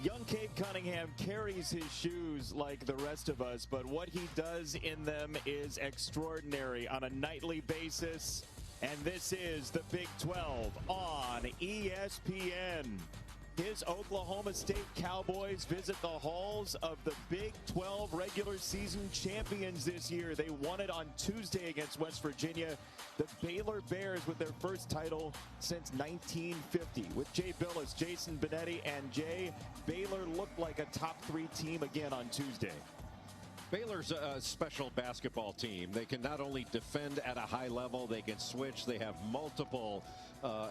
Young Cade Cunningham carries his shoes like the rest of us, but what he does in them is extraordinary on a nightly basis. And this is the Big 12 on ESPN. His Oklahoma State Cowboys visit the halls of the Big 12 regular season champions this year. They won it on Tuesday against West Virginia. The Baylor Bears with their first title since 1950. With Jay Billis, Jason Benetti, and Jay, Baylor looked like a top 3 team again on Tuesday. Baylor's a special basketball team. They can not only defend at a high level, they can switch. They have multiple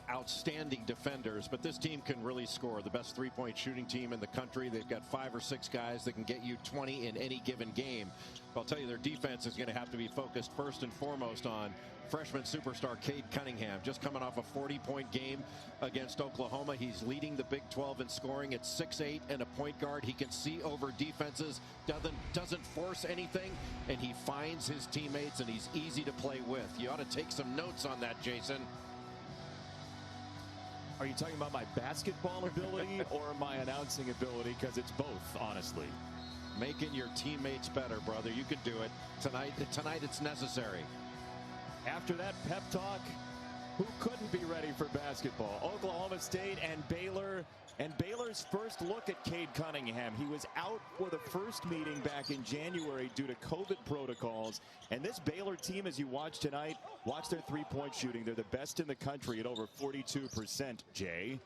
outstanding defenders, but this team can really score. The best three-point shooting team in the country. They've got 5 or 6 guys that can get you 20 in any given game. I'll tell you, their defense is going to have to be focused first and foremost on freshman superstar Cade Cunningham, just coming off a 40-point game against Oklahoma. He's leading the Big 12 in scoring at 6'8" and a point guard. He can see over defenses, doesn't force anything, and he finds his teammates, and he's easy to play with. You ought to take some notes on that, Jason. Are you talking about my basketball ability or my announcing ability? Because it's both, honestly. Making your teammates better, brother. You can do it. Tonight it's necessary. After that pep talk, who couldn't be ready for basketball? Oklahoma State and Baylor. And Baylor's first look at Cade Cunningham. He was out for the first meeting back in January due to COVID protocols. And this Baylor team, as you watch tonight, watch their three-point shooting. They're the best in the country at over 42%, Jay.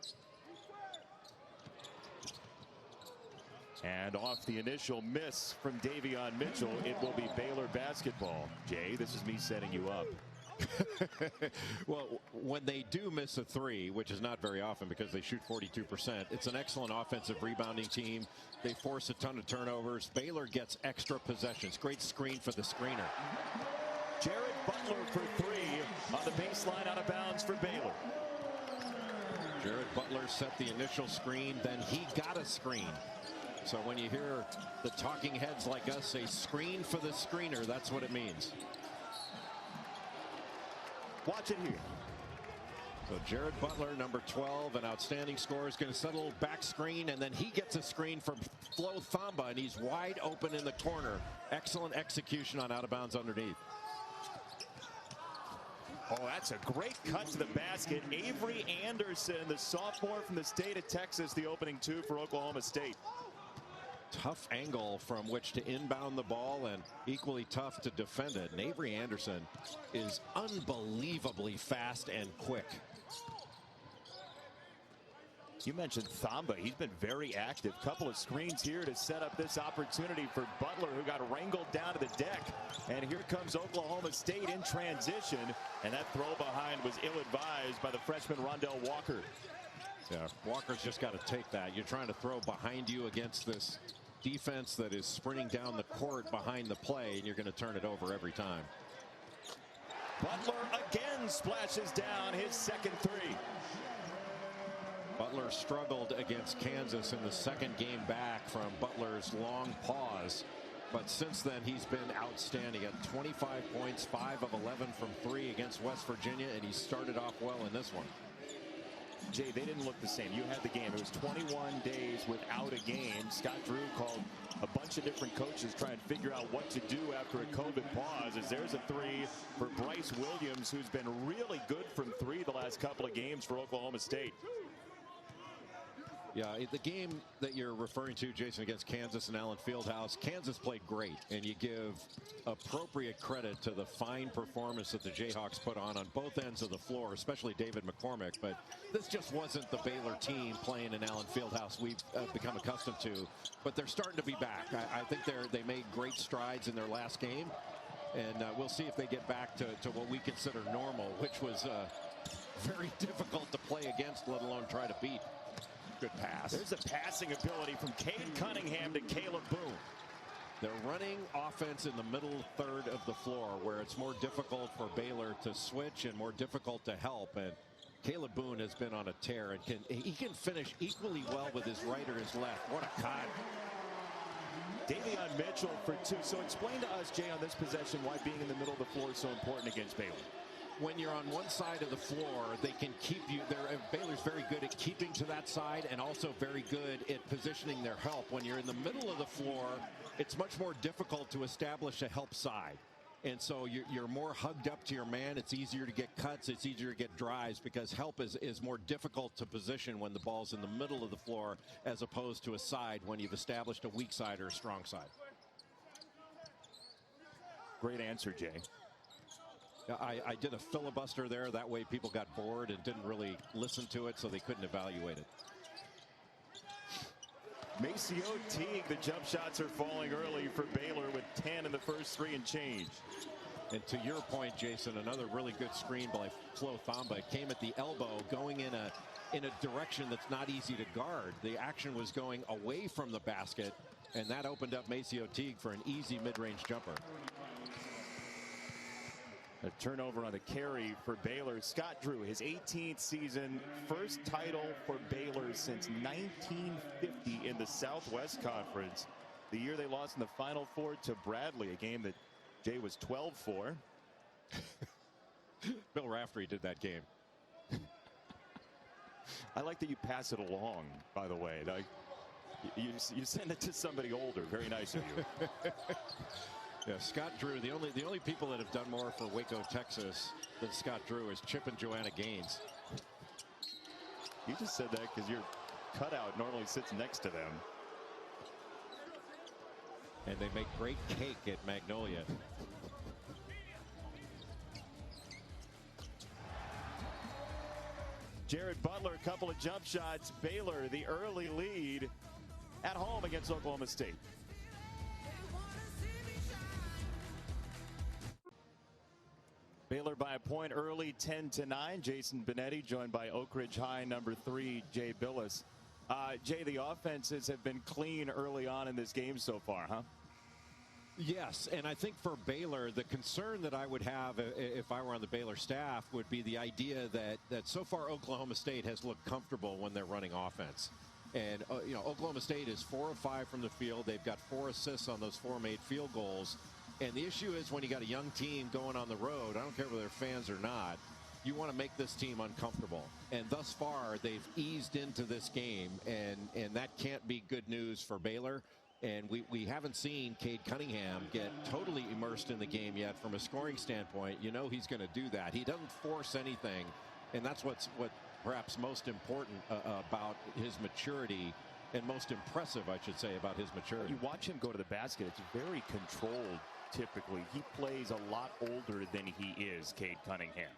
And off the initial miss from Davion Mitchell, it will be Baylor basketball. Jay, this is me setting you up. Well, when they do miss a 3, which is not very often because they shoot 42%, it's an excellent offensive rebounding team. They force a ton of turnovers. Baylor gets extra possessions. Great screen for the screener. Jared Butler for 3 on the baseline, out of bounds for Baylor. Jared Butler set the initial screen, then he got a screen. So when you hear the talking heads like us say screen for the screener, that's what it means. Watch it here. So Jared Butler, number 12, an outstanding scorer, is going to set a little back screen, and then he gets a screen from Flo Thamba, and he's wide open in the corner. Excellent execution on out of bounds underneath. Oh, that's a great cut to the basket. Avery Anderson, the sophomore from the state of Texas, the opening 2 for Oklahoma State. Tough angle from which to inbound the ball, and equally tough to defend it. And Avery Anderson is unbelievably fast and quick. You mentioned Thamba. He's been very active. Couple of screens here to set up this opportunity for Butler, who got wrangled down to the deck. And here comes Oklahoma State in transition. And that throw behind was ill-advised by the freshman Rondell Walker. Yeah, Walker's just got to take that. You're trying to throw behind you against this defense that is sprinting down the court behind the play, and you're going to turn it over every time. Butler again splashes down his second 3. Butler struggled against Kansas in the second game back from Butler's long pause. But since then, he's been outstanding at 25 points, 5 of 11 from 3 against West Virginia, and he started off well in this one. Jay, they didn't look the same. You had the game. It was 21 days without a game. Scott Drew called a bunch of different coaches trying to figure out what to do after a COVID pause. As there's a 3 for Bryce Williams, who's been really good from 3 the last couple of games for Oklahoma State. Yeah, the game that you're referring to, Jason, against Kansas and Allen Fieldhouse, Kansas played great, and you give appropriate credit to the fine performance that the Jayhawks put on both ends of the floor, especially David McCormick. But this just wasn't the Baylor team playing in Allen Fieldhouse we've become accustomed to. But they're starting to be back. I think they made great strides in their last game, and we'll see if they get back to what we consider normal, which was very difficult to play against, let alone try to beat. Good pass. There's a passing ability from Cade Cunningham to Caleb Boone. They're running offense in the middle third of the floor, where it's more difficult for Baylor to switch and more difficult to help. And Caleb Boone has been on a tear, and he can finish equally well with his right or his left. What a cut. Davion Mitchell for 2. So explain to us, Jay, on this possession, why being in the middle of the floor is so important against Baylor. when you're on one side of the floor, they can keep you there. Baylor's very good at keeping to that side and also very good at positioning their help. When you're in the middle of the floor, it's much more difficult to establish a help side. And so you're more hugged up to your man. It's easier to get cuts. It's easier to get drives because help is more difficult to position when the ball's in the middle of the floor as opposed to a side when you've established a weak side or a strong side. Great answer, Jay. I did a filibuster there. That way people got bored and didn't really listen to it, so they couldn't evaluate it. Maceo Teague, the jump shots are falling early for Baylor with 10 in the first 3 and change. And to your point, Jason, another really good screen by Flo Thamba. It came at the elbow, going in a direction that's not easy to guard. The action was going away from the basket, and that opened up Maceo Teague for an easy mid-range jumper. A turnover on the carry for Baylor. Scott Drew, his 18th season, first title for Baylor since 1950 in the Southwest Conference. The year they lost in the Final Four to Bradley, a game that Jay was 12 for. Bill Raftery did that game. I like that you pass it along, by the way. Like, you send it to somebody older. Very nice of you. Yeah, Scott Drew, the only people that have done more for Waco, Texas than Scott Drew is Chip and Joanna Gaines. You just said that because your cutout normally sits next to them. And they make great cake at Magnolia. Jared Butler, a couple of jump shots. Baylor, the early lead at home against Oklahoma State. Baylor by a point early, 10-9. Jason Benetti joined by Oak Ridge High number 3, Jay Billis. Jay, the offenses have been clean early on in this game so far, huh? Yes, and I think for Baylor, the concern that I would have if I were on the Baylor staff would be the idea that so far Oklahoma State has looked comfortable when they're running offense. And, you know, Oklahoma State is 4 of 5 from the field. They've got 4 assists on those 4 made field goals. And the issue is when you got a young team going on the road, I don't care whether they're fans or not, you want to make this team uncomfortable. And thus far, they've eased into this game, and that can't be good news for Baylor. And we haven't seen Cade Cunningham get totally immersed in the game yet from a scoring standpoint. You know he's going to do that. He doesn't force anything, and that's what perhaps most important about his maturity, and most impressive, I should say, about his maturity. You watch him go to the basket, it's very controlled typically. He plays a lot older than he is, Cade Cunningham.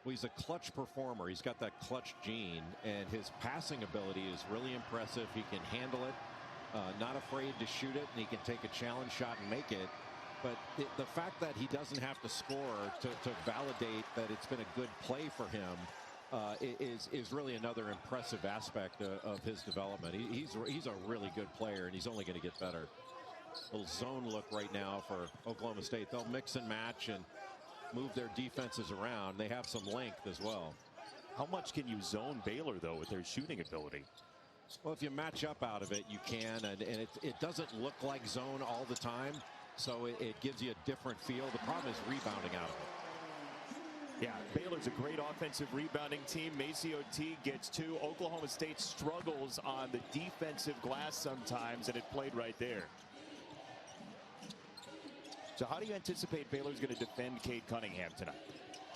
Well, he's a clutch performer. He's got that clutch gene, and his passing ability is really impressive. He can handle it, not afraid to shoot it, and he can take a challenge shot and make it. But the fact that he doesn't have to score to validate that it's been a good play for him is really another impressive aspect of his development. He's a really good player, and he's only going to get better. Little zone look right now for Oklahoma State. They'll mix and match and move their defenses around. They have some length as well. How much can you zone Baylor, though, with their shooting ability? Well, if you match up out of it, you can, and it doesn't look like zone all the time, so it gives you a different feel. The problem is rebounding out of it. Yeah, Baylor's a great offensive rebounding team. Maceo Teague gets 2. Oklahoma State struggles on the defensive glass sometimes, and it played right there. So how do you anticipate Baylor's going to defend Cade Cunningham tonight?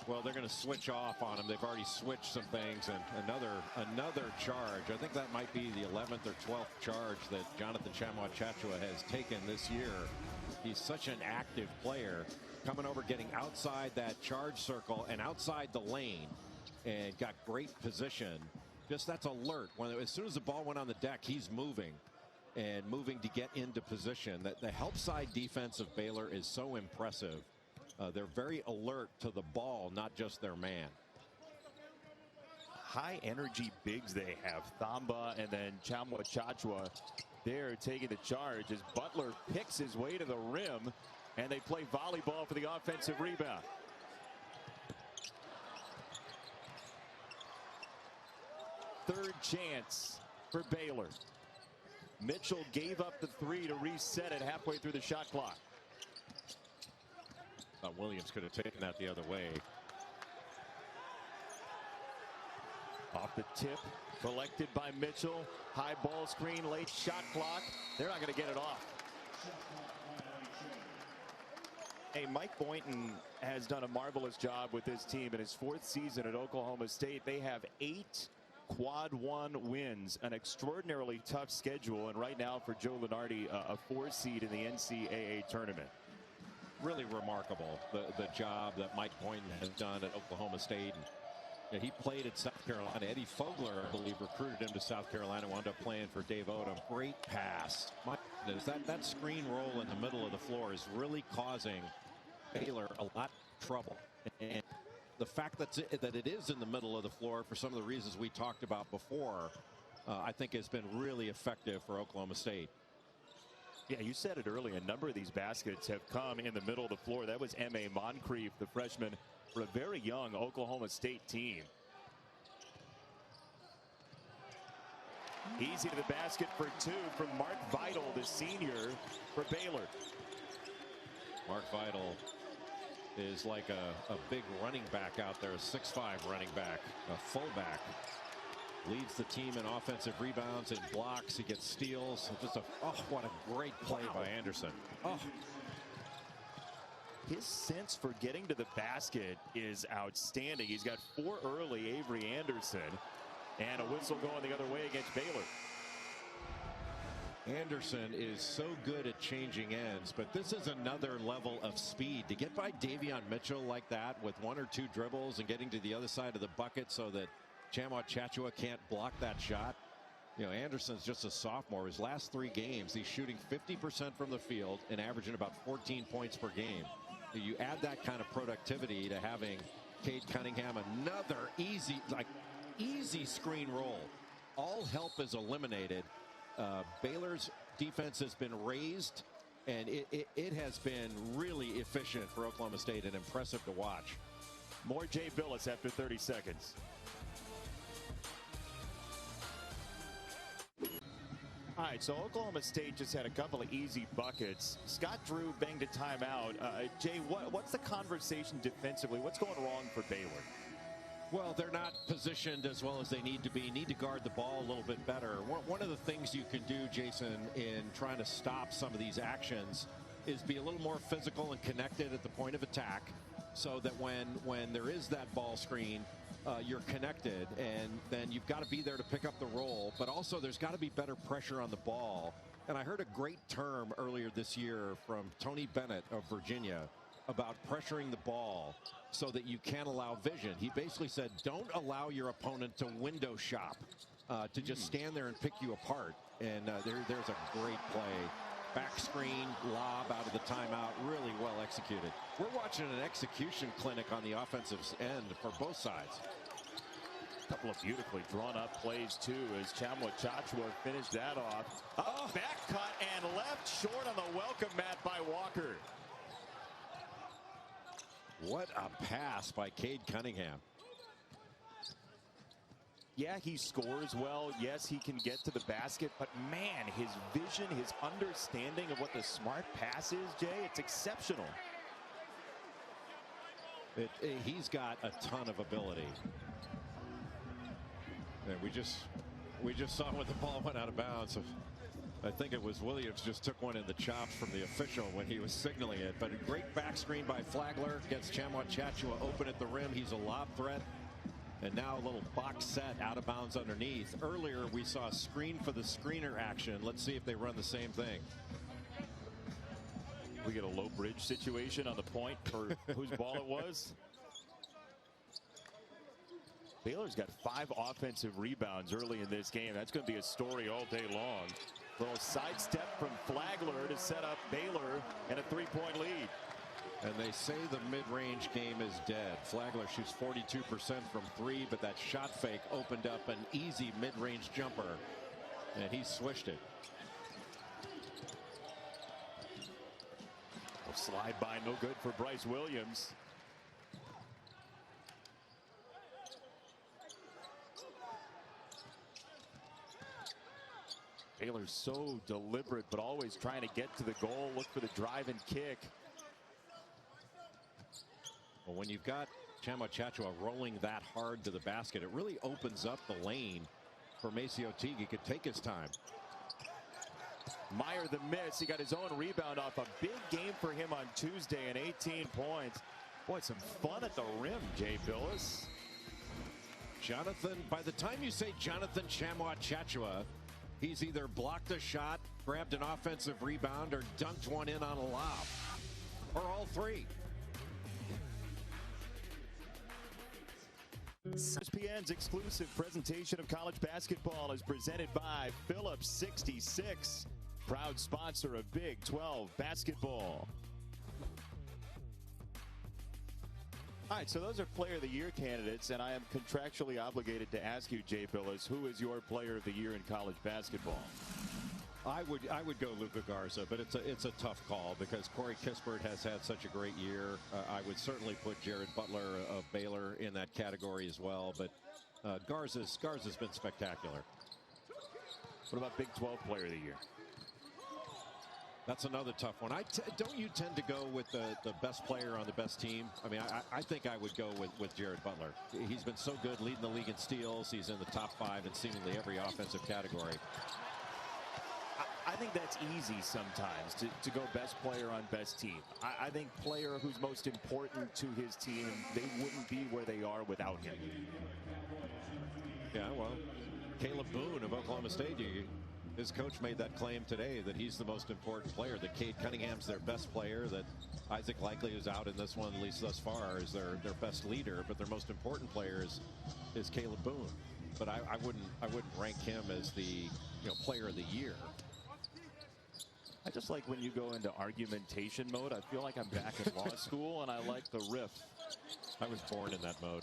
Well, they're going to switch off on him. They've already switched some things, and another charge. I think that might be the 11th or 12th charge that Jonathan Tchamwa-Tchatchoua has taken this year. He's such an active player, coming over, getting outside that charge circle and outside the lane, and got great position. Just that's alert. As soon as the ball went on the deck, he's moving. And moving to get into position. That the help side defense of Baylor is so impressive. They're very alert to the ball, not just their man. High energy bigs they have. Thamba and then Tchamwa-Tchatchoua there taking the charge as Butler picks his way to the rim, and they play volleyball for the offensive rebound. Third chance for Baylor. Mitchell gave up the 3 to reset it halfway through the shot clock. Williams could have taken that the other way. Off the tip, collected by Mitchell. High ball screen, late shot clock. They're not going to get it off. Hey, Mike Boynton has done a marvelous job with this team in his 4th season at Oklahoma State. They have 8 quad 1 wins, an extraordinarily tough schedule, and right now for Joe Lunardi, a 4 seed in the NCAA tournament. Really remarkable, the job that Mike Boynton has done at Oklahoma State. And he played at South Carolina. Eddie Fogler, I believe, recruited him to South Carolina, wound up playing for Dave Odom. Great pass. That screen roll in the middle of the floor is really causing Baylor a lot of trouble. And the fact that it is in the middle of the floor, for some of the reasons we talked about before, I think has been really effective for Oklahoma State. Yeah, you said it earlier. A number of these baskets have come in the middle of the floor. That was M.A. Moncrief, the freshman, for a very young Oklahoma State team. Easy to the basket for 2 from Mark Vital, the senior for Baylor. Mark Vital is like a big running back out there, a 6'5" running back, a fullback. Leads the team in offensive rebounds and blocks. He gets steals. Just what a great play by Anderson. His sense for getting to the basket is outstanding. He's got 4 early, Avery Anderson, and a whistle going the other way against Baylor. Anderson is so good at changing ends, but this is another level of speed. To get by Davion Mitchell like that with 1 or 2 dribbles and getting to the other side of the bucket so that Tchamwa Tchatchoua can't block that shot. You know, Anderson's just a sophomore. His last 3 games, he's shooting 50% from the field and averaging about 14 points per game. You add that kind of productivity to having Cade Cunningham, another easy screen roll. All help is eliminated. Baylor's defense has been raised, and it has been really efficient for Oklahoma State and impressive to watch. More Jay Billis after 30 seconds. All right, so Oklahoma State just had a couple of easy buckets. Scott Drew banged a timeout. Jay, what's the conversation defensively? What's going wrong for Baylor? Well, they're not positioned as well as they need to be. Need to guard the ball a little bit better. One of the things you can do, Jason, in trying to stop some of these actions is be a little more physical and connected at the point of attack, so that when there is that ball screen, you're connected, and then you've got to be there to pick up the roll, but also there's got to be better pressure on the ball. And I heard a great term earlier this year from Tony Bennett of Virginia about pressuring the ball so that you can't allow vision. He basically said, don't allow your opponent to window shop, to just stand there and pick you apart. And there's a great play. Back screen, lob out of the timeout, really well executed. We're watching an execution clinic on the offensive end for both sides. A couple of beautifully drawn up plays too as Tchamwa Tchatchoua finished that off. Back cut and left short on the welcome mat by Walker. What a pass by Cade Cunningham. Yeah, he scores well. Yes, he can get to the basket, but man, his vision, his understanding of what the smart pass is, Jay, it's exceptional. He's got a ton of ability. And we just saw when the ball went out of bounds. I think it was Williams just took one in the chops from the official when he was signaling it. But a great back screen by Flagler gets Tchamwa Tchatchoua open at the rim. He's a lob threat. And now a little box set out of bounds underneath. Earlier we saw a screen for the screener action. Let's see if they run the same thing. We get a low bridge situation on the point for whose ball it was. Baylor's got 5 offensive rebounds early in this game. That's going to be a story all day long. Little sidestep from Flagler to set up Baylor and a 3-point lead. And they say the mid-range game is dead. Flagler shoots 42% from 3, but that shot fake opened up an easy mid-range jumper, and he swished it. A slide by, no good for Bryce Williams. Baylor's so deliberate, but always trying to get to the goal, look for the drive and kick. Well, when you've got Chamwa rolling that hard to the basket, it really opens up the lane for Maceo Teague. He could take his time. Meyer the miss. He got his own rebound off a big game for him on Tuesday and 18 points. Boy, some fun at the rim, Jay Billis. Jonathan, by the time you say Jonathan Chamwa, he's either blocked a shot, grabbed an offensive rebound, or dunked one in on a lob, or all three. ESPN's exclusive presentation of college basketball is presented by Phillips 66, proud sponsor of Big 12 basketball. All right, so those are Player of the Year candidates, and I am contractually obligated to ask you, Jay Billis, who is your Player of the Year in college basketball? I would go Luka Garza, but it's a tough call because Corey Kispert has had such a great year. I would certainly put Jared Butler of Baylor in that category as well, but Garza's been spectacular. What about Big 12 Player of the Year? That's another tough one. Don't you tend to go with the best player on the best team? I mean, I think I would go with Jared Butler. He's been so good leading the league in steals. He's in the top 5 in seemingly every offensive category. I think that's easy sometimes to go best player on best team. I think player who's most important to his team, they wouldn't be where they are without him. Yeah, well, Caleb Boone of Oklahoma State, his coach made that claim today that he's the most important player, that Cade Cunningham's their best player, that Isaac Likely, who's out in this one, at least thus far, is their best leader, but their most important player is Caleb Boone. But I wouldn't rank him as the player of the year. I just like when you go into argumentation mode. I feel like I'm back in law school, and I like the riff. I was born in that mode.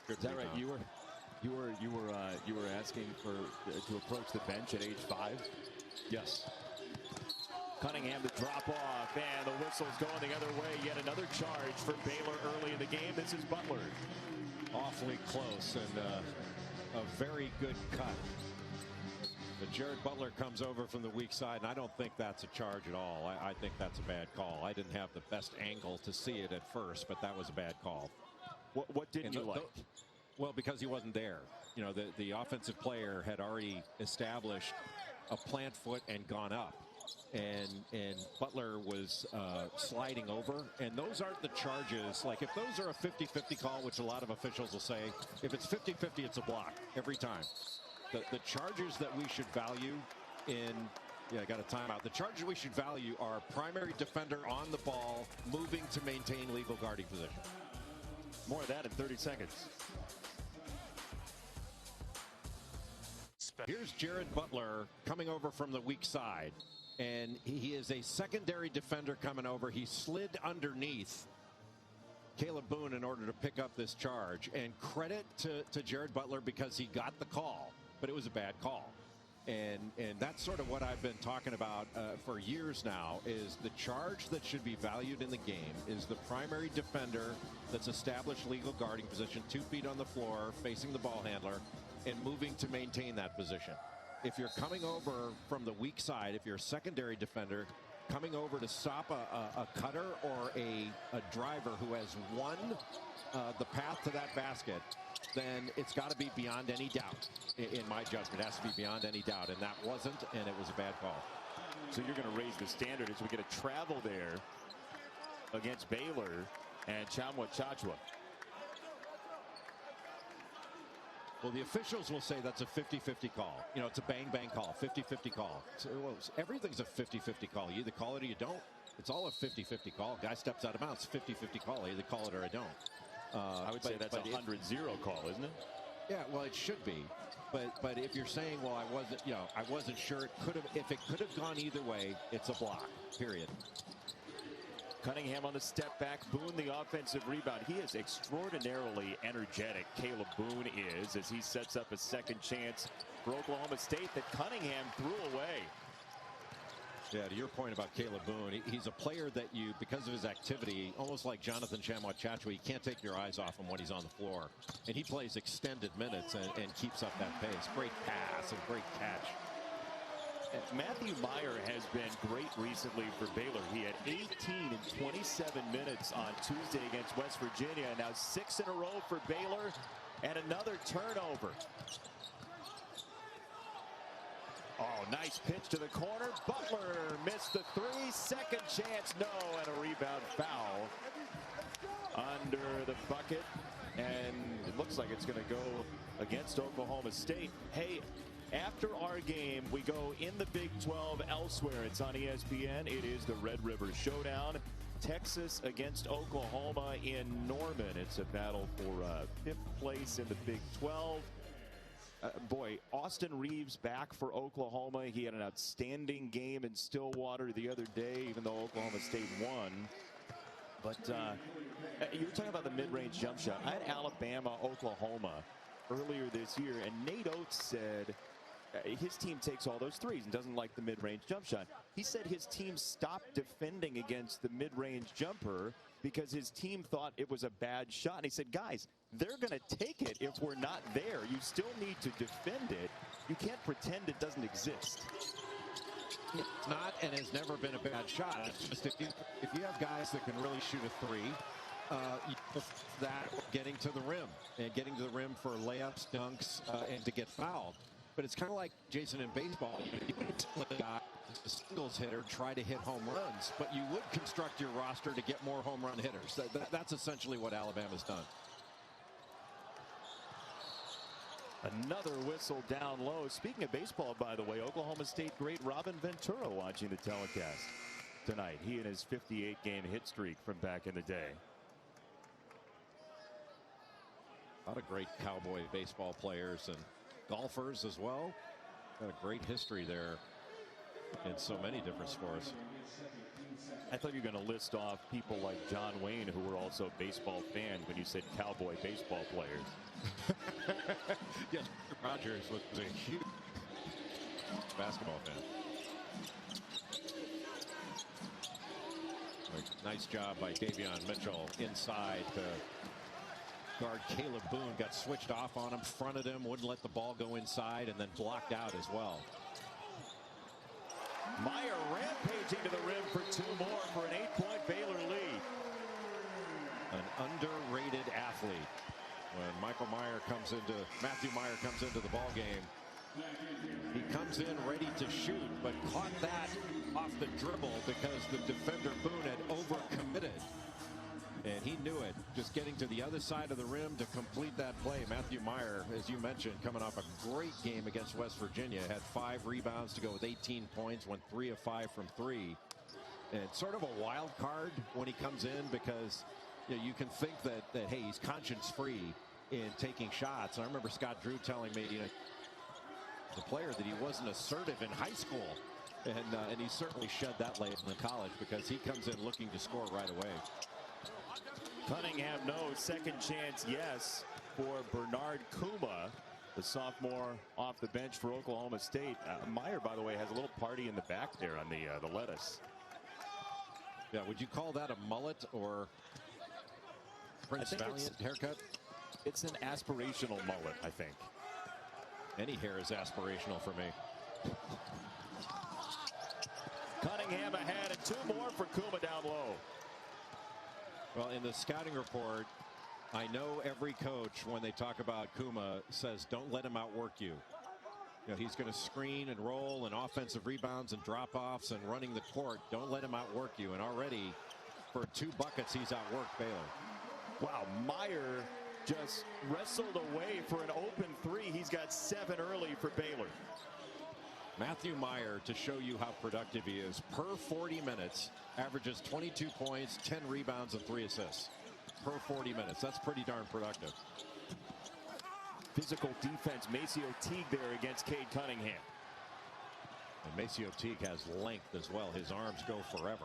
Is that right? You were asking to approach the bench at age 5. Yes. Cunningham to drop off, and the whistle's going the other way. Yet another charge for Baylor early in the game. This is Butler. Awfully close and a very good cut. But Jared Butler comes over from the weak side, and I don't think that's a charge at all. I think that's a bad call. I didn't have the best angle to see it at first, but that was a bad call. What didn't you like? Well, because he wasn't there. The offensive player had already established a plant foot and gone up. And Butler was sliding over, and those aren't the charges. Like, if those are a 50-50 call, which a lot of officials will say, if it's 50-50, it's a block every time. The charges that we should value I got a timeout. The charges we should value are primary defender on the ball, moving to maintain legal guarding position. More of that in 30 seconds. Here's Jared Butler coming over from the weak side, and he is a secondary defender coming over. He slid underneath Caleb Boone in order to pick up this charge, and credit to Jared Butler because he got the call, but it was a bad call. And that's sort of what I've been talking about for years now, is the charge that should be valued in the game is the primary defender that's established legal guarding position, 2 feet on the floor, facing the ball handler, and moving to maintain that position. If you're coming over from the weak side, if you're a secondary defender, coming over to stop a cutter or a driver who has won the path to that basket, then it's got to be beyond any doubt. In my judgment, it has to be beyond any doubt, and that wasn't, and it was a bad call. So you're going to raise the standard as we get a travel there against Baylor and Chamwa. Well, the officials will say that's a 50-50 call. It's a bang-bang call, 50-50 call. So, everything's a 50-50 call. You either call it or you don't. It's all a 50-50 call. Guy steps out of bounds, 50-50 call. I either call it or I don't. I would say that's a 100-0 call, isn't it? Yeah, well, it should be. But if you're saying, well, I wasn't sure, if it could have gone either way, it's a block, period. Cunningham on the step back. Boone the offensive rebound. He is extraordinarily energetic. Caleb Boone is, as he sets up a second chance for Oklahoma State that Cunningham threw away. Yeah, to your point about Caleb Boone, he's a player that because of his activity, almost like Jonathan Chamwa, you can't take your eyes off him when he's on the floor. And he plays extended minutes and keeps up that pace. Great pass and great catch. Matthew Meyer has been great recently for Baylor. He had 18 in 27 minutes on Tuesday against West Virginia. Now 6 in a row for Baylor and another turnover. Oh, nice pitch to the corner. Butler missed the three. Second chance, no, and a rebound foul under the bucket. And it looks like it's going to go against Oklahoma State. Hey, after our game, we go in the Big 12 elsewhere. It's on ESPN. It is the Red River Showdown. Texas against Oklahoma in Norman. It's a battle for 5th place in the Big 12. Boy, Austin Reeves back for Oklahoma. He had an outstanding game in Stillwater the other day, even though Oklahoma State won. But you were talking about the mid-range jump shot. I had Alabama, Oklahoma earlier this year, and Nate Oates said his team takes all those threes and doesn't like the mid-range jump shot. He said his team stopped defending against the mid-range jumper because his team thought it was a bad shot. And he said, guys, they're going to take it if we're not there. You still need to defend it. You can't pretend it doesn't exist. It's not and has never been a bad shot. It's just if you have guys that can really shoot a three, that getting to the rim and getting to the rim for layups, dunks, and to get fouled. But it's kind of like, Jason, in baseball, you wouldn't let a guy, a singles hitter, try to hit home runs, but you would construct your roster to get more home run hitters. That's essentially what Alabama's done. Another whistle down low. Speaking of baseball, by the way, Oklahoma State great Robin Ventura watching the telecast tonight. He and his 58-game hit streak from back in the day. A lot of great Cowboy baseball players and golfers as well. Got a great history there in so many different sports. I thought you were going to list off people like John Wayne, who were also baseball fans when you said Cowboy baseball players. Yes, Rogers was a huge basketball fan. Nice job by Davion Mitchell inside to guard Caleb Boone. Got switched off on him, fronted him, wouldn't let the ball go inside, and then blocked out as well. Meyer rampaging to the rim for 2 more for an 8-point Baylor lead. An underrated athlete. When Matthew Meyer comes into the ball game, he comes in ready to shoot, but caught that off the dribble because the defender Boone had overcommitted. And he knew it. Just getting to the other side of the rim to complete that play. Matthew Meyer, as you mentioned, coming off a great game against West Virginia, had 5 rebounds to go with 18 points, went 3 of 5 from 3. And it's sort of a wild card when he comes in because you can think that hey, he's conscience free in taking shots. And I remember Scott Drew telling me, the player, that he wasn't assertive in high school. And he certainly shed that late in college because he comes in looking to score right away. Cunningham, no. Second chance, yes, for Bernard Kuma, the sophomore off the bench for Oklahoma State. Meyer, by the way, has a little party in the back there on the lettuce. Yeah, would you call that a mullet or Prince Valiant haircut? It's an aspirational mullet, I think. Any hair is aspirational for me. Cunningham ahead, and 2 more for Kuma down low. Well, in the scouting report, I know every coach, when they talk about Kuma, says don't let him outwork you. He's going to screen and roll and offensive rebounds and drop-offs and running the court. Don't let him outwork you. And already, for 2 buckets, he's outworked Baylor. Wow, Meyer just wrestled away for an open 3. He's got 7 early for Baylor. Matthew Meyer, to show you how productive he is, per 40 minutes, averages 22 points, 10 rebounds, and 3 assists. Per 40 minutes. That's pretty darn productive. Physical defense, Maceo Teague there against Cade Cunningham. And Maceo Teague has length as well. His arms go forever.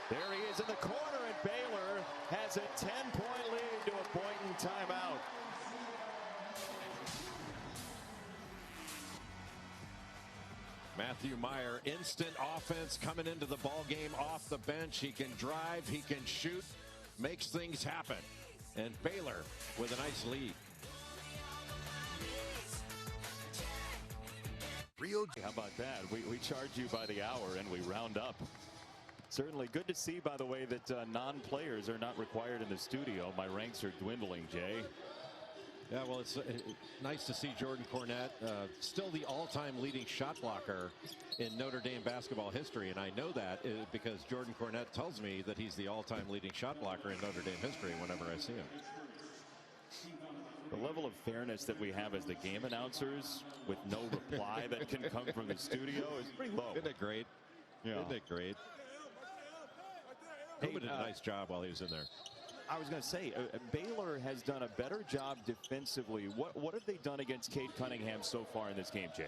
There he is in the corner, and Baylor has a 10-point lead to a point in timeout. Matthew Meyer, instant offense coming into the ball game off the bench. He can drive, he can shoot, makes things happen. And Baylor with a nice lead. How about that? We charge you by the hour and we round up. Certainly good to see, by the way, that non-players are not required in the studio. My ranks are dwindling, Jay. Yeah, well, it's nice to see Jordan Cornette, still the all-time leading shot blocker in Notre Dame basketball history. And I know that because Jordan Cornette tells me that he's the all-time leading shot blocker in Notre Dame history whenever I see him. The level of fairness that we have as the game announcers with no reply that can come from the studio is pretty low. Isn't it great? Yeah. Isn't it great? He did a nice job while he was in there. I was going to say, Baylor has done a better job defensively. What have they done against Cade Cunningham so far in this game, Jay?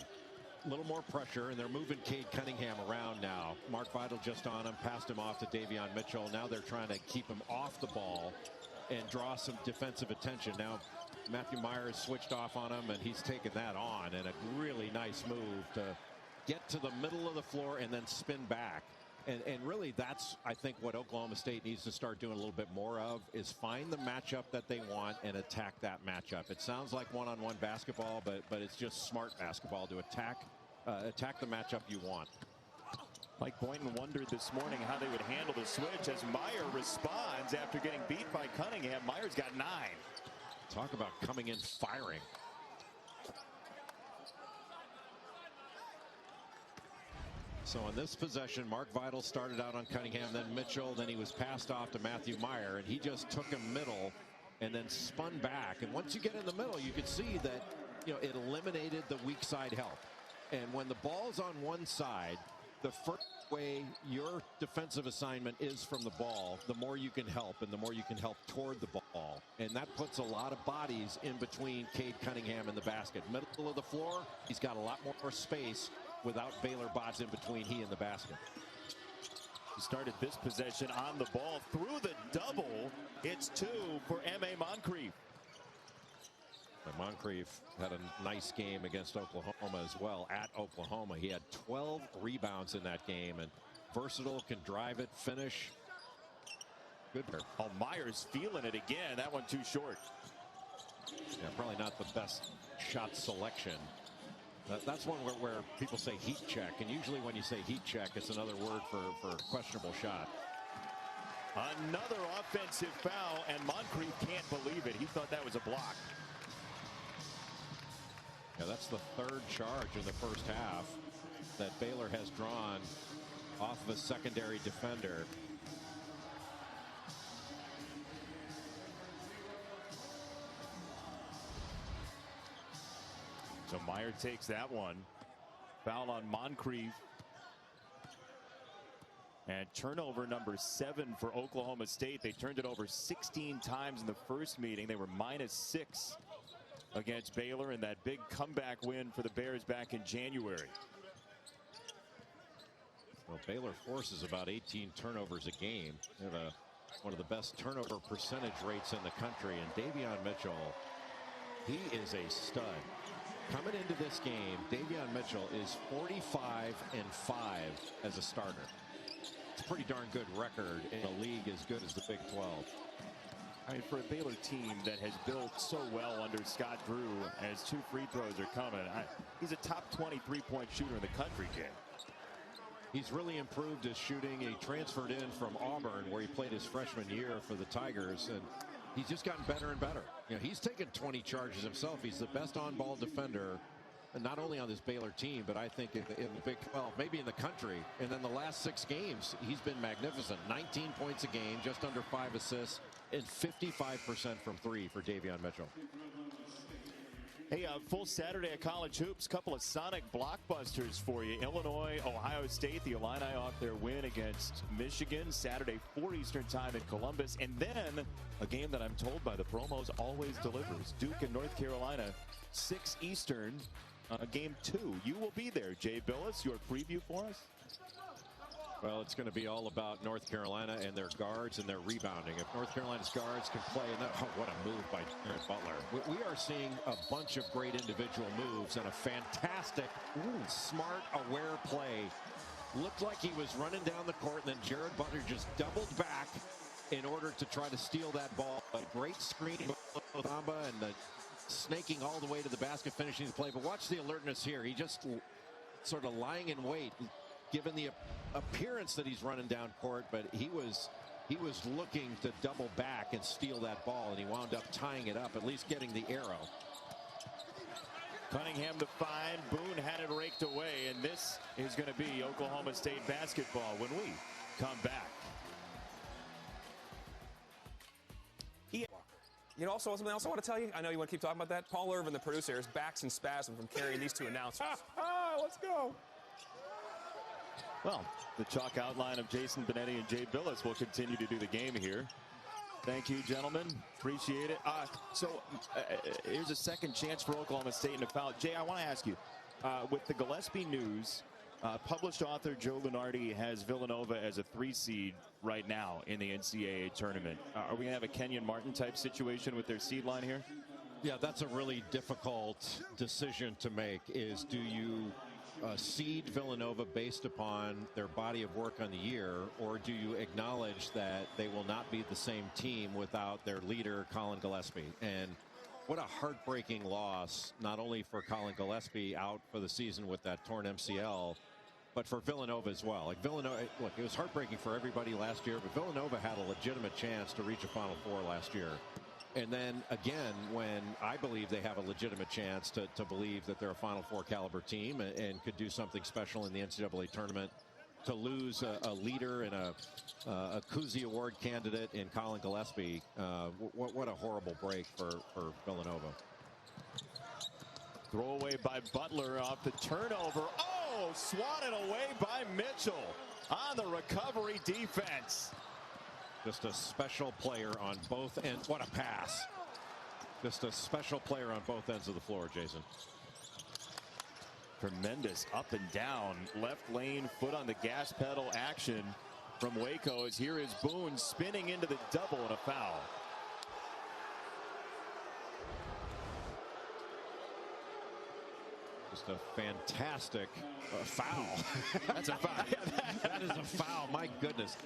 A little more pressure, and they're moving Cade Cunningham around now. Mark Vidal just on him, passed him off to Davion Mitchell. Now they're trying to keep him off the ball and draw some defensive attention. Now Matthew Myers switched off on him, and he's taken that on. And a really nice move to get to the middle of the floor and then spin back. And really, that's, I think, what Oklahoma State needs to start doing a little bit more of, is find the matchup that they want and attack that matchup. It sounds like one-on-one basketball, but it's just smart basketball to attack the matchup you want. Mike Boynton wondered this morning how they would handle the switch as Meyer responds after getting beat by Cunningham. Meyer's got 9. Talk about coming in firing. So on this possession, Mark Vidal started out on Cunningham, then Mitchell, then he was passed off to Matthew Meyer, and he just took him middle and then spun back. And once you get in the middle, you could see that, it eliminated the weak side help. And when the ball's on one side, the first way your defensive assignment is from the ball, the more you can help, and the more you can help toward the ball. And that puts a lot of bodies in between Cade Cunningham and the basket. Middle of the floor, he's got a lot more space without Baylor bots in between he and the basket. He started this possession on the ball through the double. It's 2 for M.A. Moncrief. And Moncrief had a nice game against Oklahoma as well at Oklahoma. He had 12 rebounds in that game, and versatile, can drive it, finish. Good. Oh, Myers feeling it again. That one too short. Yeah, probably not the best shot selection. That's one where people say heat check, and usually when you say heat check, it's another word for questionable shot. Another offensive foul, and Moncrief can't believe it. He thought that was a block. Yeah, that's the 3rd charge in the first half that Baylor has drawn off of a secondary defender. So Meyer takes that one. Foul on Moncrief. And turnover number 7 for Oklahoma State. They turned it over 16 times in the first meeting. They were -6 against Baylor in that big comeback win for the Bears back in January. Well, Baylor forces about 18 turnovers a game. They have one of the best turnover percentage rates in the country. And Davion Mitchell, he is a stud. Coming into this game, Davion Mitchell is 45-5 as a starter. It's a pretty darn good record in a league as good as the Big 12. I mean, for a Baylor team that has built so well under Scott Drew, as 2 free throws are coming, he's a top 20 3-point shooter in the country, Jay. He's really improved his shooting. He transferred in from Auburn, where he played his freshman year for the Tigers, and he's just gotten better and better. He's taken 20 charges himself. He's the best on-ball defender, not only on this Baylor team, but I think in the Big 12, maybe in the country. And then the last 6 games, he's been magnificent. 19 points a game, just under 5 assists, and 55% from 3 for Davion Mitchell. Hey, full Saturday of college hoops. Couple of Sonic blockbusters for you. Illinois, Ohio State, the Illini off their win against Michigan Saturday, 4 Eastern time in Columbus. And then a game that I'm told by the promos always delivers. Duke and North Carolina, 6 Eastern, game 2. You will be there, Jay Billis. Your preview for us? Well, it's going to be all about North Carolina and their guards and their rebounding. If North Carolina's guards can play, and what a move by Jared Butler. We are seeing a bunch of great individual moves and a fantastic, smart, aware play. Looked like he was running down the court, and then Jared Butler just doubled back in order to try to steal that ball. A great screen with Amba and the snaking all the way to the basket, finishing the play. But watch the alertness here. He just sort of lying in wait, given the appearance that he's running down court, but he was looking to double back and steal that ball, and he wound up tying it up, at least getting the arrow. Cunningham to find. Boone had it raked away, and this is going to be Oklahoma State basketball when we come back. You know, also something else I want to tell you. I know you want to keep talking about that. Paul Irvin, the producer, his back's in spasm from carrying these two announcers. Let's go. Well, the chalk outline of Jason Benetti and Jay Billis will continue to do the game here. Thank you, gentlemen. Appreciate it. Here's a second chance for Oklahoma State in a foul. Jay, I want to ask you, with the Gillespie news, published author Joe Lunardi has Villanova as a 3 seed right now in the NCAA tournament. Are we going to have a Kenyon Martin type situation with their seed line here? Yeah, that's a really difficult decision to make. Is do you seed Villanova based upon their body of work on the year, or do you acknowledge that they will not be the same team without their leader, Colin Gillespie? And what a heartbreaking loss, not only for Colin Gillespie out for the season with that torn MCL, but for Villanova as well. Like Villanova, look, it was heartbreaking for everybody last year, but Villanova had a legitimate chance to reach a Final Four last year. And then again, when I believe they have a legitimate chance to believe that they're a Final Four caliber team and could do something special in the NCAA tournament, to lose a leader and a Cousy Award candidate in Colin Gillespie, what a horrible break for Villanova. Throwaway by Butler off the turnover. Oh, swatted away by Mitchell on the recovery defense. Just a special player on both ends. What a pass. Just a special player on both ends of the floor, Jason. Tremendous up and down left lane, foot on the gas pedal action from Waco, as here is Boone spinning into the double and a foul. Just a fantastic foul. That's a foul. That is a foul. My goodness.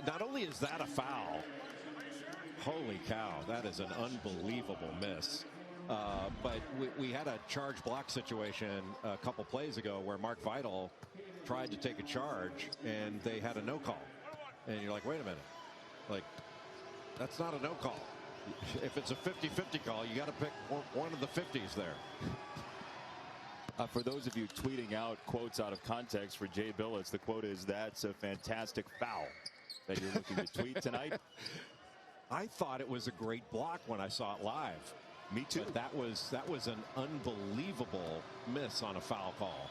Not only is that a foul, holy cow, that is an unbelievable miss. But we had a charge block situation a couple plays ago where Mark Vidal tried to take a charge and they had a no call. And you're like, wait a minute. Like, that's not a no call. If it's a 50-50 call, you got to pick one of the 50s there. For those of you tweeting out quotes out of context for Jay Billis, the quote is, "That's a fantastic foul," that you're looking to tweet tonight. I thought it was a great block when I saw it live. Me too. But that was an unbelievable miss on a foul call.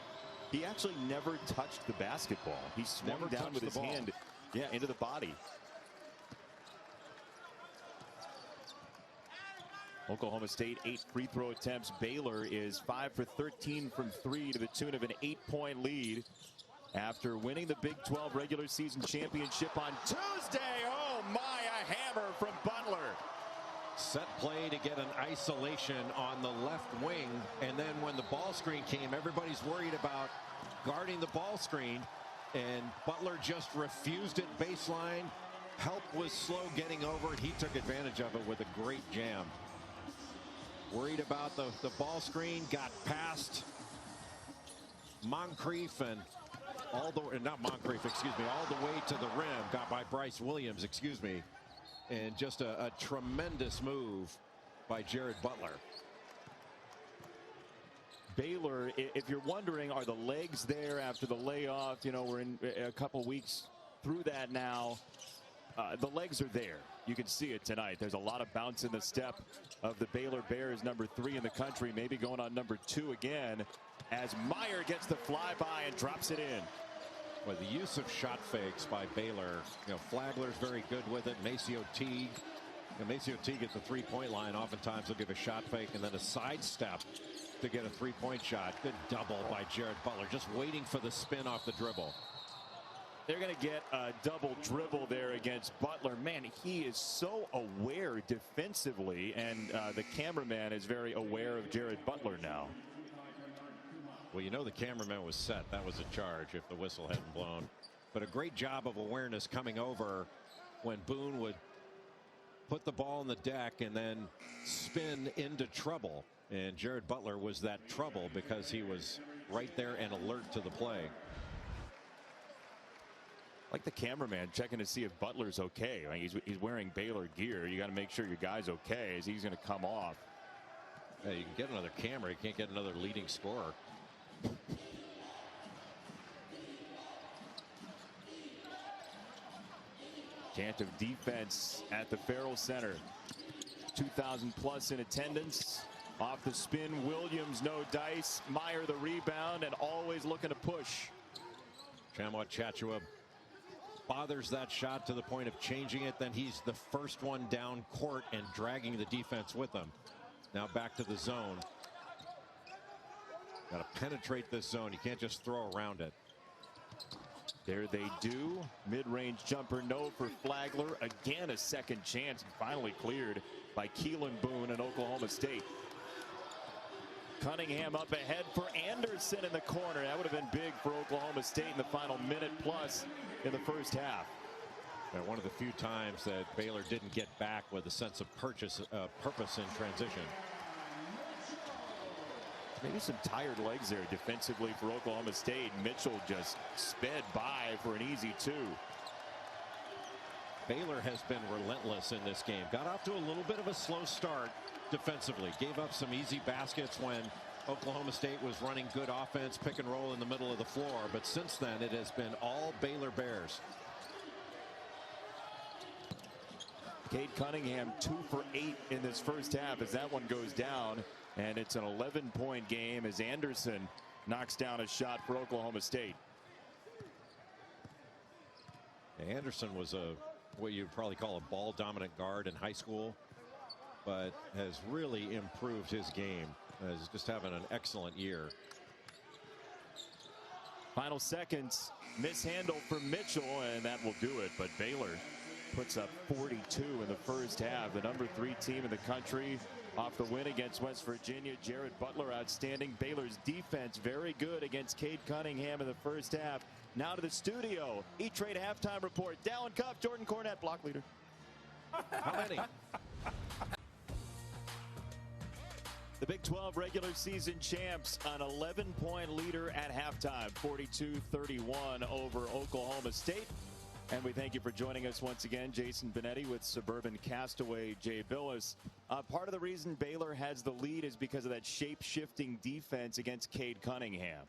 He actually never touched the basketball. He swung down with his hand, into the body. Oklahoma State 8 free throw attempts. Baylor is 5 for 13 from 3 to the tune of an 8-point lead after winning the Big 12 regular season championship on Tuesday. Oh my, a hammer from Butler. Set play to get an isolation on the left wing, and then when the ball screen came, everybody's worried about guarding the ball screen, and Butler just refused it baseline. Help was slow getting over it. He took advantage of it with a great jam. Worried about the ball screen, got past Moncrief and all the way to the rim, got by Bryce Williams, and just a tremendous move by Jared Butler. Baylor, if you're wondering, are the legs there after the layoff? You know, we're in a couple weeks through that now. The legs are there. You can see it tonight. There's a lot of bounce in the step of the Baylor Bears, number 3 in the country, maybe going on number 2 again, as Meyer gets the flyby and drops it in. Well, the use of shot fakes by Baylor, Flagler's very good with it. Maceo Teague. Maceo Teague at the 3-point line oftentimes will give a shot fake and then a sidestep to get a 3-point shot. Good double by Jared Butler, just waiting for the spin off the dribble. They're going to get a double dribble there against Butler. Man, he is so aware defensively, and the cameraman is very aware of Jared Butler now. Well, the cameraman was set. That was a charge if the whistle hadn't blown. But a great job of awareness coming over when Boone would put the ball on the deck and then spin into trouble. And Jared Butler was that trouble because he was right there and alert to the play. Like the cameraman checking to see if Butler's okay. I mean, he's wearing Baylor gear. You got to make sure your guy's okay as he's going to come off. Yeah, you can get another camera. You can't get another leading scorer. Chant of defense at the Farrell Center. 2,000 plus in attendance. Off the spin, Williams, no dice. Meyer the rebound and always looking to push. Chachua bothers that shot to the point of changing it. Then he's the first one down court and dragging the defense with him. Now back to the zone. Got to penetrate this zone. You can't just throw around it. There they do. Mid-range jumper, no for Flagler. Again, a second chance. Finally cleared by Keelan Boone in Oklahoma State. Cunningham up ahead for Anderson in the corner. That would have been big for Oklahoma State in the final minute plus in the first half. And one of the few times that Baylor didn't get back with a sense of purpose in transition. Maybe some tired legs there defensively for Oklahoma State. Mitchell just sped by for an easy 2. Baylor has been relentless in this game. Got off to a little bit of a slow start defensively. Gave up some easy baskets when Oklahoma State was running good offense, pick and roll in the middle of the floor. But since then, it has been all Baylor Bears. Cade Cunningham 2 for 8 in this first half as that one goes down. And it's an 11-point game as Anderson knocks down a shot for Oklahoma State. Anderson was what you'd probably call a ball dominant guard in high school, but has really improved his game. Is just having an excellent year. Final seconds, mishandle from Mitchell, and that will do it. But Baylor puts up 42 in the first half. The number 3 team in the country. Off the win against West Virginia. Jared Butler outstanding. Baylor's defense very good against Cade Cunningham in the first half. Now to the studio. E-Trade halftime report. Dallin Cuff, Jordan Cornette, block leader. How many? The Big 12 regular season champs, an 11-point leader at halftime. 42-31 over Oklahoma State. And we thank you for joining us once again. Jason Benetti with Suburban Castaway Jay Billis. Part of the reason Baylor has the lead is because of that shape-shifting defense against Cade Cunningham.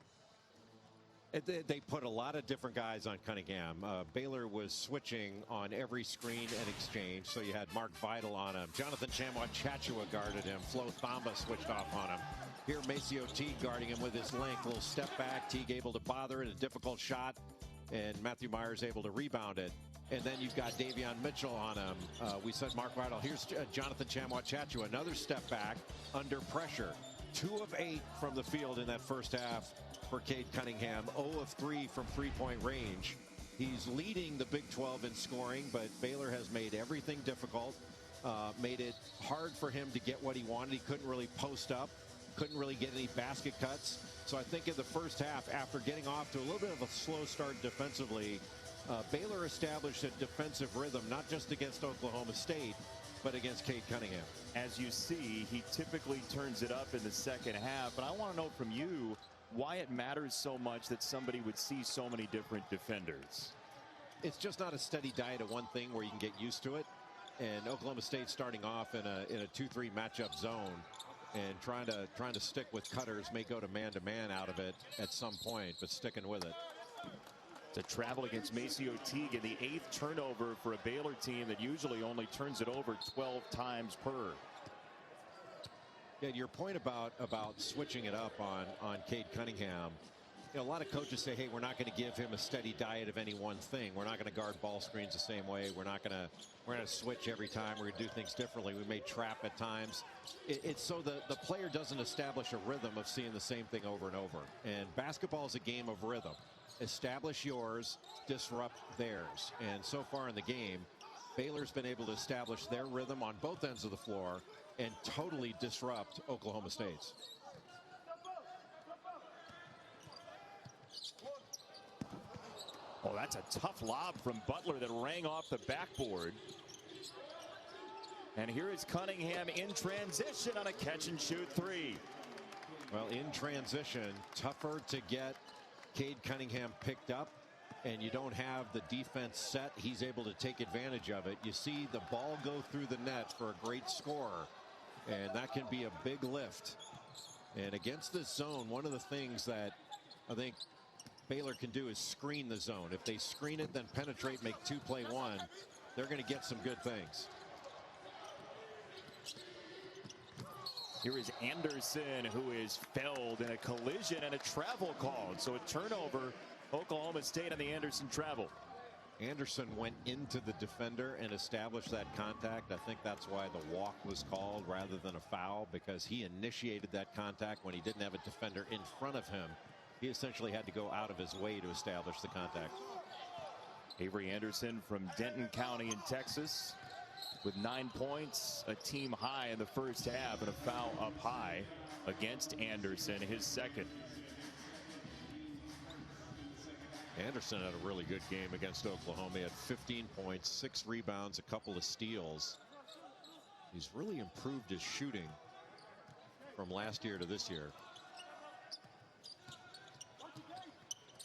They put a lot of different guys on Cunningham. Baylor was switching on every screen and exchange. So you had Mark Vidal on him. Jonathan Chachua guarded him. Flo Thamba switched off on him. Here Maceo Teague guarding him with his length. Little step back. Teague able to bother it. A difficult shot. And Matthew Myers able to rebound it. And then you've got Davion Mitchell on him. We said Mark Vidal. Here's Jonathan Chachua. Another step back under pressure. 2 of 8 from the field in that first half for Cade Cunningham. 0 of 3 from three-point range. He's leading the Big 12 in scoring, but Baylor has made everything difficult. Made it hard for him to get what he wanted. He couldn't really post up. Couldn't really get any basket cuts. So I think in the first half, after getting off to a little bit of a slow start defensively, Baylor established a defensive rhythm, not just against Oklahoma State, but against Cade Cunningham. As you see, he typically turns it up in the second half. But I want to know from you why it matters so much that somebody would see so many different defenders. It's just not a steady diet of one thing where you can get used to it. And Oklahoma State starting off in a 2-3 matchup zone. And trying to stick with cutters, may go to man out of it at some point, but sticking with it. To travel against Maceo Teague in the 8th turnover for a Baylor team that usually only turns it over 12 times per. Yeah, your point about switching it up on Cade Cunningham. You know, a lot of coaches say, hey, we're not going to give him a steady diet of any one thing. We're not going to guard ball screens the same way. We're going to switch every time. We're going to do things differently. We may trap at times. It's so the player doesn't establish a rhythm of seeing the same thing over and over. And basketball is a game of rhythm. Establish yours, disrupt theirs. And so far in the game, Baylor's been able to establish their rhythm on both ends of the floor and totally disrupt Oklahoma State's. Oh, that's a tough lob from Butler that rang off the backboard. And here is Cunningham in transition on a catch-and-shoot three. Well, in transition, tougher to get Cade Cunningham picked up, and you don't have the defense set. He's able to take advantage of it. You see the ball go through the net for a great scorer, and that can be a big lift. And against this zone, one of the things that I think Baylor can do is screen the zone. If they screen it, then penetrate, make two play one, they're going to get some good things. Here is Anderson, who is felled in a collision and a travel called. So a turnover, Oklahoma State on the Anderson travel. Anderson went into the defender and established that contact. I think that's why the walk was called rather than a foul, because he initiated that contact when he didn't have a defender in front of him. He essentially had to go out of his way to establish the contact. Avery Anderson from Denton County in Texas with 9 points, a team high in the first half, and a foul up high against Anderson, his second. Anderson had a really good game against Oklahoma. He had 15 points, 6 rebounds, a couple of steals. He's really improved his shooting from last year to this year.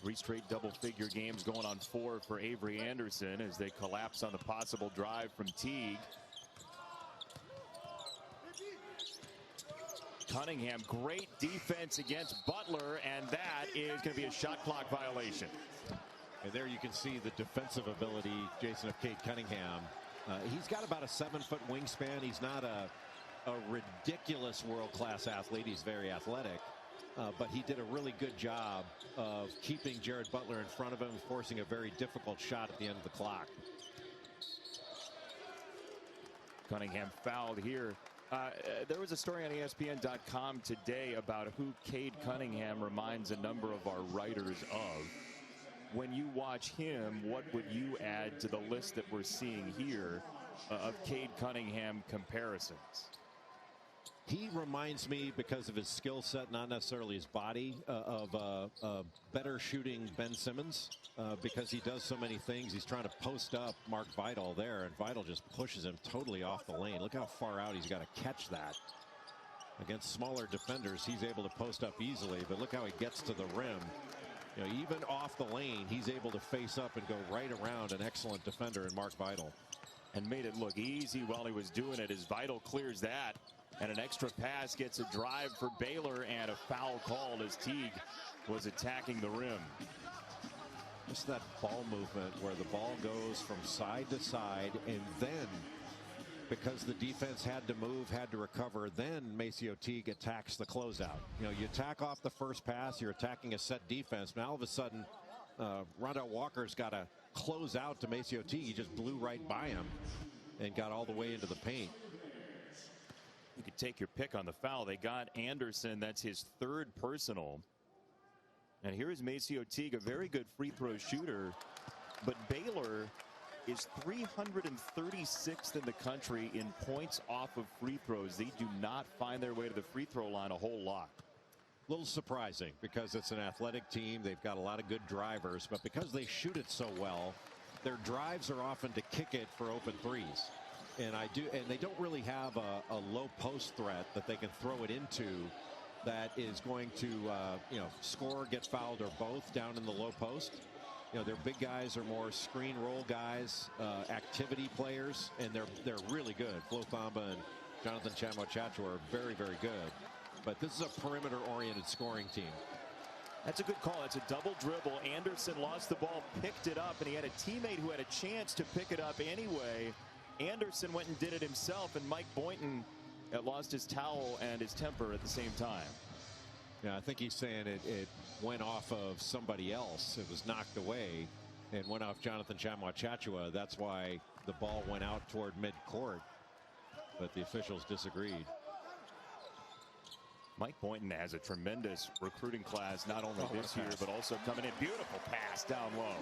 3 straight double-figure games, going on 4 for Avery Anderson as they collapse on the possible drive from Teague. Cunningham, great defense against Butler, and that is going to be a shot clock violation. And there you can see the defensive ability, Jason, of Cade Cunningham. He's got about a 7-foot wingspan. He's not a ridiculous world-class athlete. He's very athletic. But he did a really good job of keeping Jared Butler in front of him, forcing a very difficult shot at the end of the clock. Cunningham fouled here. There was a story on ESPN.com today about who Cade Cunningham reminds a number of our writers of. When you watch him, what would you add to the list that we're seeing here of Cade Cunningham comparisons? He reminds me, because of his skill set, not necessarily his body, of better shooting Ben Simmons, because he does so many things. He's trying to post up Mark Vidal there, and Vidal just pushes him totally off the lane. Look how far out he's got to catch that. Against smaller defenders, he's able to post up easily, but look how he gets to the rim. You know, even off the lane, he's able to face up and go right around an excellent defender in Mark Vidal. And made it look easy while he was doing it as Vidal clears that. And an extra pass gets a drive for Baylor, and a foul called as Teague was attacking the rim. Just that ball movement where the ball goes from side to side, and then because the defense had to move, had to recover, then Maceo Teague attacks the closeout. You know, you attack off the first pass, you're attacking a set defense. Now all of a sudden, Rondell Walker's got to close out to Maceo Teague. He just blew right by him and got all the way into the paint. You could take your pick on the foul. They got Anderson. That's his 3rd personal. And here is Maceo Teague, a very good free throw shooter. But Baylor is 336th in the country in points off of free throws. They do not find their way to the free throw line a whole lot. A little surprising, because it's an athletic team. They've got a lot of good drivers, but because they shoot it so well, their drives are often to kick it for open threes. And they don't really have a low post threat that they can throw it into that is going to score, get fouled, or both down in the low post. You know, their big guys are more screen roll guys, activity players, and they're really good. Flo Thamba and Jonathan Chamo-Chacho are very, very good. But this is a perimeter-oriented scoring team. That's a good call. It's a double dribble. Anderson lost the ball, picked it up, and he had a teammate who had a chance to pick it up anyway. Anderson went and did it himself, and Mike Boynton lost his towel and his temper at the same time. Yeah, I think he's saying it went off of somebody else. It was knocked away and went off Jonathan Chamo-Chacho. That's why the ball went out toward midcourt, but the officials disagreed. Mike Boynton has a tremendous recruiting class, not only this year, but also coming in. Beautiful pass down low.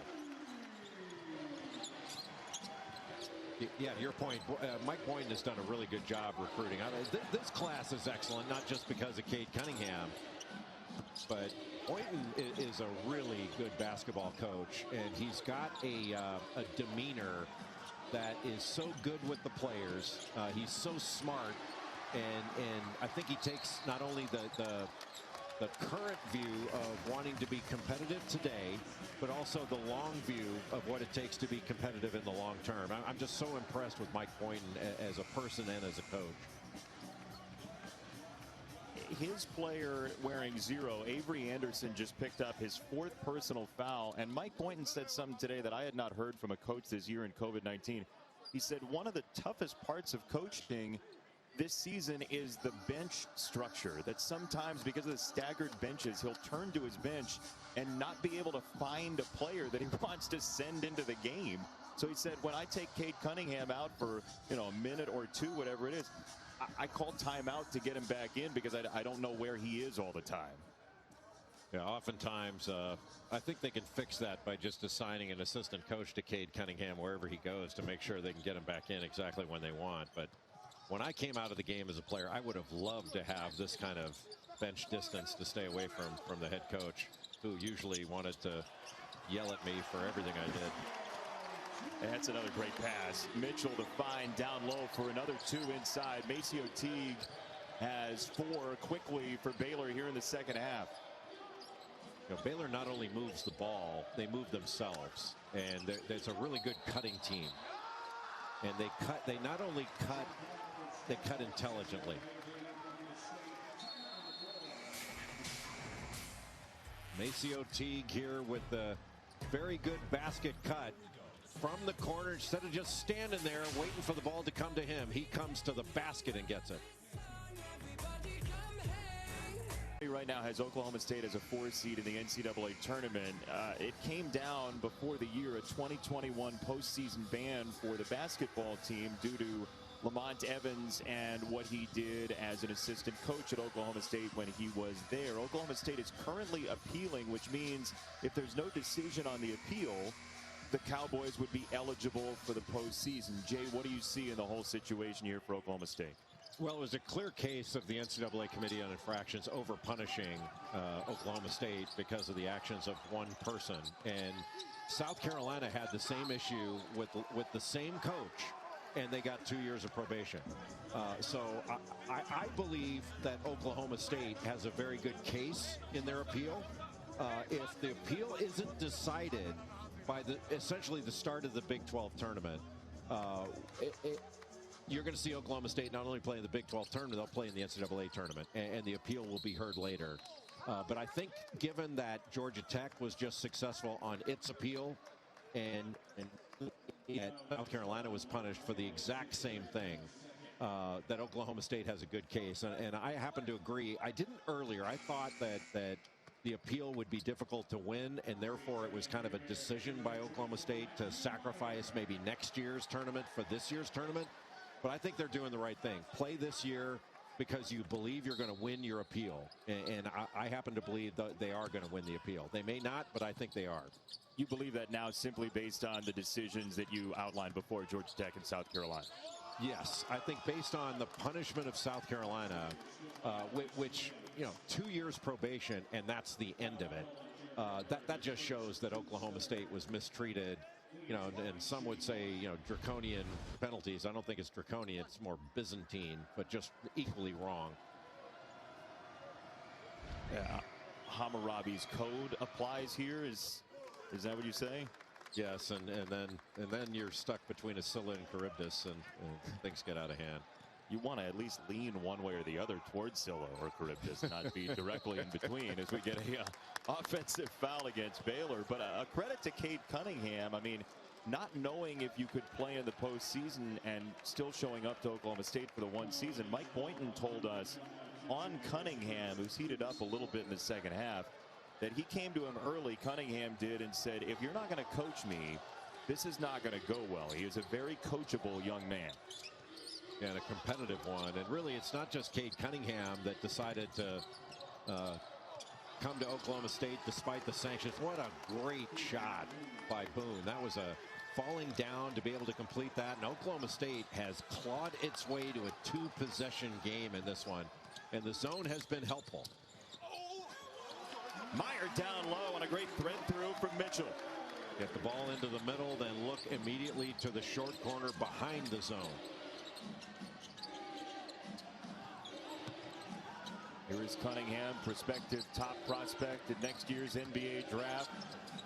Yeah, to your point, Mike Boynton has done a really good job recruiting. This class is excellent, not just because of Cade Cunningham, but Boynton is a really good basketball coach, and he's got a demeanor that is so good with the players. He's so smart, and I think he takes not only the current view of wanting to be competitive today, but also the long view of what it takes to be competitive in the long term. I'm just so impressed with Mike Boynton as a person and as a coach. His player wearing 0, Avery Anderson, just picked up his 4th personal foul, and Mike Boynton said something today that I had not heard from a coach this year in COVID-19. He said one of the toughest parts of coaching this season is the bench structure, that sometimes because of the staggered benches, he'll turn to his bench and not be able to find a player that he wants to send into the game. So he said, when I take Cade Cunningham out for, a minute or 2, whatever it is, I call timeout to get him back in because I don't know where he is all the time. Yeah, oftentimes I think they can fix that by just assigning an assistant coach to Cade Cunningham wherever he goes to make sure they can get him back in exactly when they want. But when I came out of the game as a player, I would have loved to have this kind of bench distance to stay away from the head coach, who usually wanted to yell at me for everything I did. And that's another great pass. Mitchell to find down low for another 2 inside. Maceo Teague has 4 quickly for Baylor here in the second half. Baylor not only moves the ball, they move themselves, and there's a really good cutting team. And they not only cut, they cut intelligently. Maceo Teague here with the very good basket cut from the corner. Instead of just standing there waiting for the ball to come to him, he comes to the basket and gets it. Right now has Oklahoma State as a 4 seed in the NCAA tournament. It came down before the year, a 2021 postseason ban for the basketball team due to Lamont Evans and what he did as an assistant coach at Oklahoma State when he was there. Oklahoma State is currently appealing, which means if there's no decision on the appeal, the Cowboys would be eligible for the postseason. Jay, what do you see in the whole situation here for Oklahoma State? Well, it was a clear case of the NCAA Committee on Infractions over punishing Oklahoma State because of the actions of one person. And South Carolina had the same issue with the same coach, and they got 2 years of probation. So I believe that Oklahoma State has a very good case in their appeal. If the appeal isn't decided by essentially the start of the Big 12 tournament, you're going to see Oklahoma State not only play in the Big 12 tournament, they'll play in the NCAA tournament, and the appeal will be heard later. But I think given that Georgia Tech was just successful on its appeal and South Carolina was punished for the exact same thing, that Oklahoma State has a good case. And I happen to agree. I didn't earlier. I thought that the appeal would be difficult to win, and therefore it was kind of a decision by Oklahoma State to sacrifice maybe next year's tournament for this year's tournament. But I think they're doing the right thing. Play this year because you believe you're going to win your appeal. And I happen to believe that they are going to win the appeal. They may not, but I think they are. You believe that now simply based on the decisions that you outlined before, Georgia Tech and South Carolina? Yes, I think based on the punishment of South Carolina, which, 2 years probation, and that's the end of it. That just shows that Oklahoma State was mistreated. And some would say, draconian penalties. I don't think it's draconian. It's more Byzantine, but just equally wrong. Yeah. Hammurabi's code applies here. Is that what you say? Yes, and then you're stuck between Scylla and Charybdis, and things get out of hand. You want to at least lean one way or the other towards Scylla or Charybdis, not be directly in between as we get a offensive foul against Baylor. But a credit to Cade Cunningham. I mean, not knowing if you could play in the postseason and still showing up to Oklahoma State for the one season. Mike Boynton told us on Cunningham, who's heated up a little bit in the second half, that he came to him early, Cunningham did, and said, if you're not going to coach me, this is not going to go well. He is a very coachable young man. And a competitive one. And really, it's not just Cade Cunningham that decided to come to Oklahoma State despite the sanctions. What a great shot by Boone. That was a falling down to be able to complete that. And Oklahoma State has clawed its way to a 2-possession game in this one. And the zone has been helpful. Meyer down low on a great thread through from Mitchell. Get the ball into the middle, then look immediately to the short corner behind the zone. Here is Cunningham, prospective top prospect in next year's NBA draft.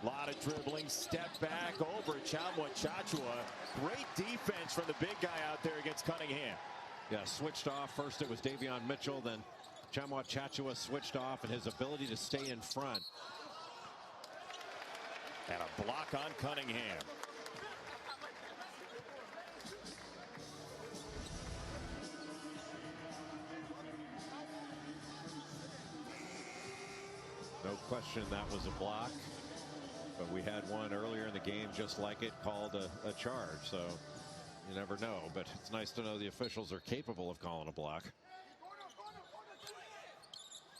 A lot of dribbling, step back over Chachua. Great defense from the big guy out there against Cunningham. Yeah, switched off. First it was Davion Mitchell, then Chachua switched off, and his ability to stay in front. And a block on Cunningham. No question that was a block, but we had one earlier in the game just like it, called a charge, so you never know, but it's nice to know the officials are capable of calling a block.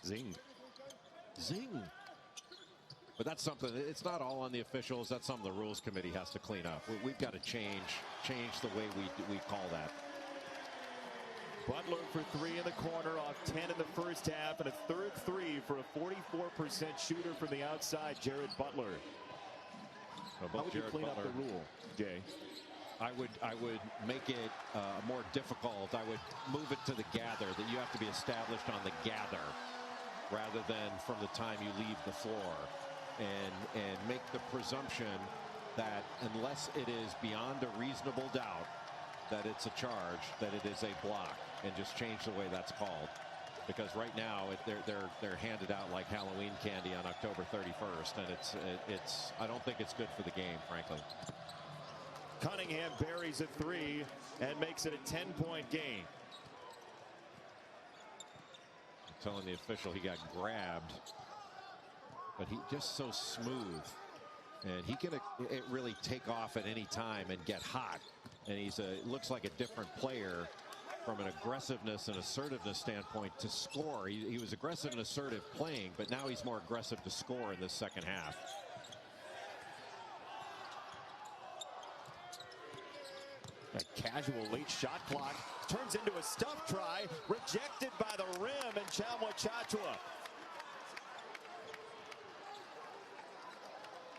Zing. Zing. But that's something, it's not all on the officials. That's something the rules committee has to clean up. We've got to change the way we call that. Butler for 3 in the corner, off 10 in the first half, and a third 3 for a 44% shooter from the outside, Jared Butler. How would you clean up the rule, Jay? I would make it more difficult. I would move it to the gather, that you have to be established on the gather rather than from the time you leave the floor, and make the presumption that unless it is beyond a reasonable doubt that it's a charge, that it is a block, and just change the way that's called. Because right now they're handed out like Halloween candy on October 31st, and it's I don't think it's good for the game, frankly. Cunningham buries a 3 and makes it a 10-point game. I'm telling the official he got grabbed, but he just so smooth, and he can really take off at any time and get hot. And looks like a different player from an aggressiveness and assertiveness standpoint to score. He was aggressive and assertive playing, but now he's more aggressive to score in this second half. A casual late shot clock turns into a stuff try, rejected by the rim, and Chachua.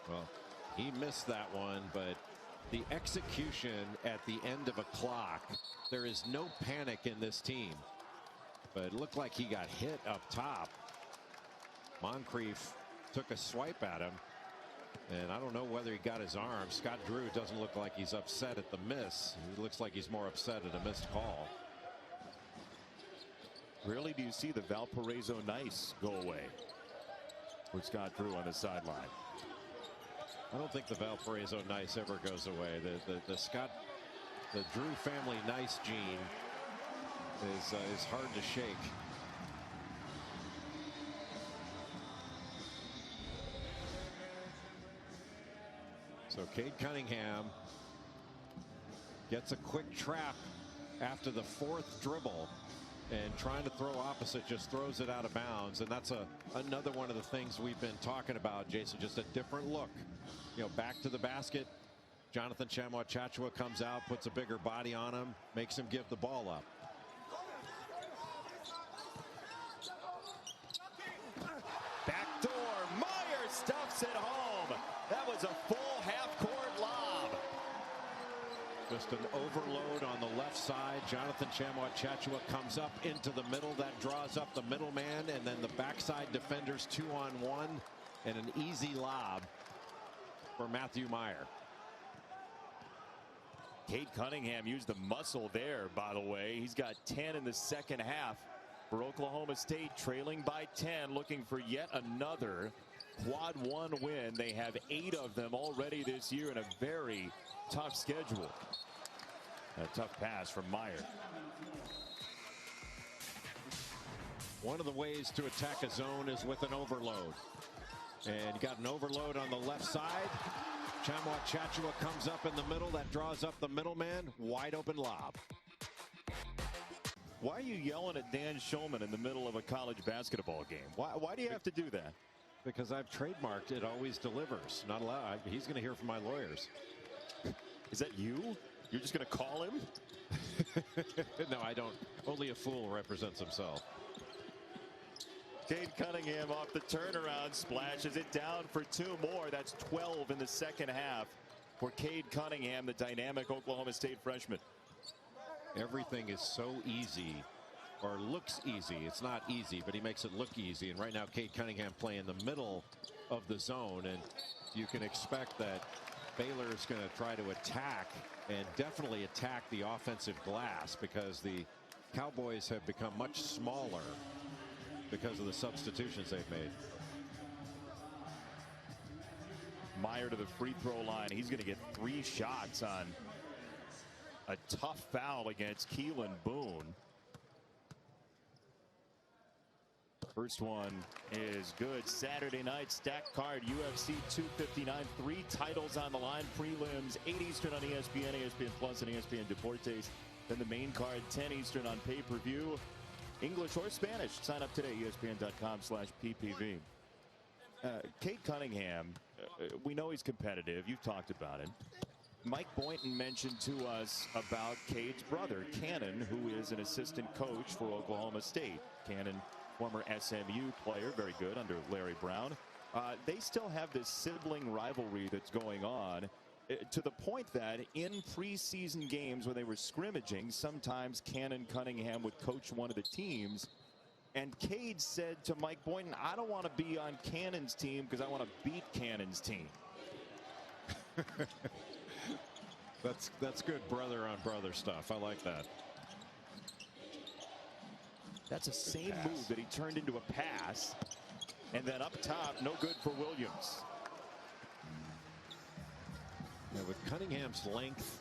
Well, he missed that one, but the execution at the end of a clock, there is no panic in this team. But it looked like he got hit up top. Moncrief took a swipe at him, and I don't know whether he got his arm. Scott Drew doesn't look like he's upset at the miss. He looks like he's more upset at a missed call. Rarely do you see the Valparaiso Nice go away with Scott Drew on the sideline. I don't think the Valparaiso Nice ever goes away. The Drew family Nice gene is hard to shake. So Cade Cunningham gets a quick trap after the 4th dribble, and trying to throw opposite just throws it out of bounds. And that's another one of the things we've been talking about, Jason, just a different look. Back to the basket. Jonathan Chachua comes out, puts a bigger body on him, makes him give the ball up. Back door, Meyer stuffs it home. That was a full half-court lob. Just an overload on the left side. Jonathan Chachua comes up into the middle. That draws up the middleman, and then the backside defenders 2-on-1, and an easy lob for Matthew Meyer. Cade Cunningham used the muscle there, by the way. He's got 10 in the second half for Oklahoma State, trailing by 10, looking for yet another quad 1 win. They have 8 of them already this year in a very tough schedule. A tough pass from Meyer. One of the ways to attack a zone is with an overload. And got an overload on the left side. Chachua comes up in the middle. That draws up the middleman. Wide open lob. Why are you yelling at Dan Shulman in the middle of a college basketball game? Why do you have to do that? Because I've trademarked it always delivers. Not allowed. He's going to hear from my lawyers. Is that you? You're just going to call him? No, I don't. Only a fool represents himself. Cade Cunningham off the turnaround, splashes it down for 2 more. That's 12 in the second half for Cade Cunningham, the dynamic Oklahoma State freshman. Everything is so easy, or looks easy. It's not easy, but he makes it look easy. And right now, Cade Cunningham playing in the middle of the zone, and you can expect that Baylor is going to try to attack, and definitely attack the offensive glass, because the Cowboys have become much smaller because of the substitutions they've made. Meyer to the free throw line. He's going to get 3 shots on a tough foul against Keelan Boone. First one is good. Saturday night stack card, UFC 259, 3 titles on the line. Prelims 8 Eastern on ESPN, ESPN Plus, and ESPN Deportes. Then the main card 10 Eastern on pay-per-view. English or Spanish. Sign up today, ESPN.com/PPV. Cade Cunningham, we know he's competitive. You've talked about it. Mike Boynton mentioned to us about Cade's brother, Cannon, who is an assistant coach for Oklahoma State. Cannon, former SMU player, very good under Larry Brown. They still have this sibling rivalry that's going on, to the point that in preseason games when they were scrimmaging, sometimes Cannon Cunningham would coach one of the teams. And Cade said to Mike Boynton, I don't want to be on Cannon's team because I want to beat Cannon's team. That's good brother on brother stuff. I like that. That's the same move that he turned into a pass. And then up top, no good for Williams. Yeah, with Cunningham's length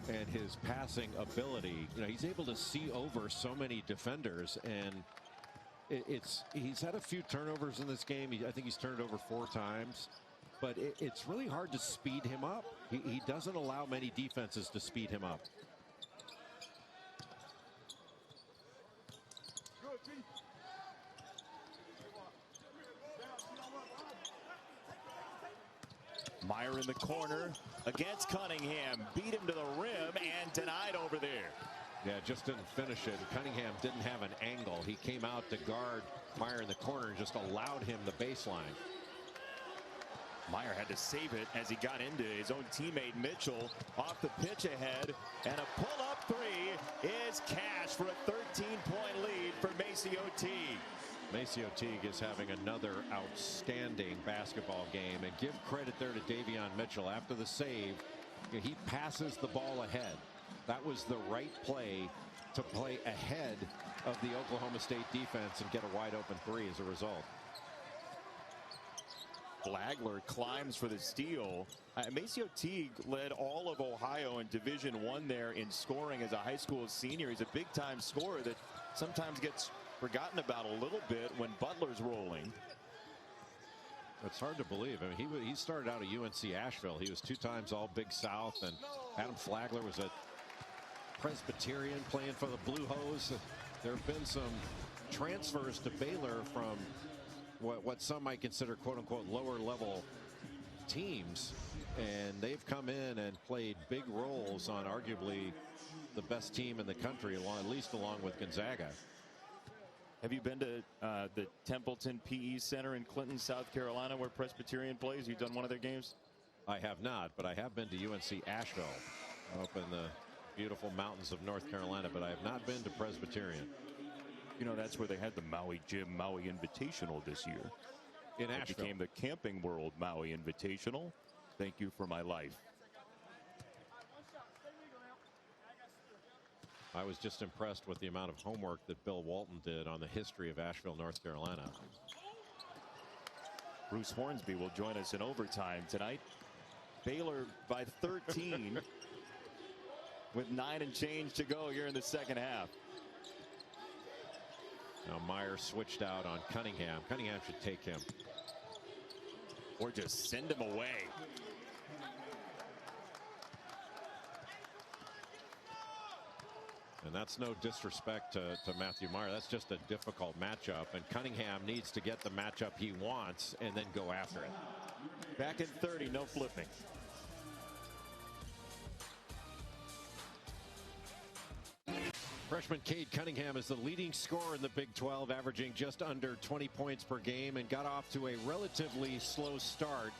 and his passing ability, he's able to see over so many defenders, and he's had a few turnovers in this game. I think he's turned over 4 times, but it's really hard to speed him up. He doesn't allow many defenses to speed him up. Meyer in the corner against Cunningham. Beat him to the rim and denied over there. Yeah, just didn't finish it. Cunningham didn't have an angle. He came out to guard Meyer in the corner and just allowed him the baseline. Meyer had to save it as he got into his own teammate Mitchell. Off the pitch ahead, and a pull-up 3 is cash for a 13-point lead for MaCio Teague. MaCio Teague is having another outstanding basketball game, and give credit there to Davion Mitchell. After the save, he passes the ball ahead. That was the right play, to play ahead of the Oklahoma State defense and get a wide open 3 as a result. Flagler climbs for the steal. MaCio Teague led all of Ohio in Division I there in scoring as a high school senior. He's a big-time scorer that sometimes gets forgotten about a little bit when Butler's rolling. It's hard to believe. I mean, he started out at UNC Asheville. He was 2 times All Big South, and Adam Flagler was a Presbyterian playing for the Blue Hose. There have been some transfers to Baylor from what some might consider quote-unquote lower-level teams, and they've come in and played big roles on arguably the best team in the country, at least along with Gonzaga. Have you been to the Templeton PE Center in Clinton, South Carolina, where Presbyterian plays? You've done one of their games? I have not, but I have been to UNC Asheville up in the beautiful mountains of North Carolina, but I have not been to Presbyterian. You know, that's where they had the Maui Gym Maui Invitational this year. In Asheville. It became the Camping World Maui Invitational. Thank you for my life. I was just impressed with the amount of homework that Bill Walton did on the history of Asheville, North Carolina. Bruce Hornsby will join us in overtime tonight. Baylor by 13 with 9 and change to go here in the second half. Now Meyer switched out on Cunningham. Cunningham should take him. Or just send him away. And that's no disrespect to Matthew Meyer. That's just a difficult matchup. And Cunningham needs to get the matchup he wants and then go after it. Back in 30, no flipping. Freshman Cade Cunningham is the leading scorer in the Big 12, averaging just under 20 points per game, and got off to a relatively slow start.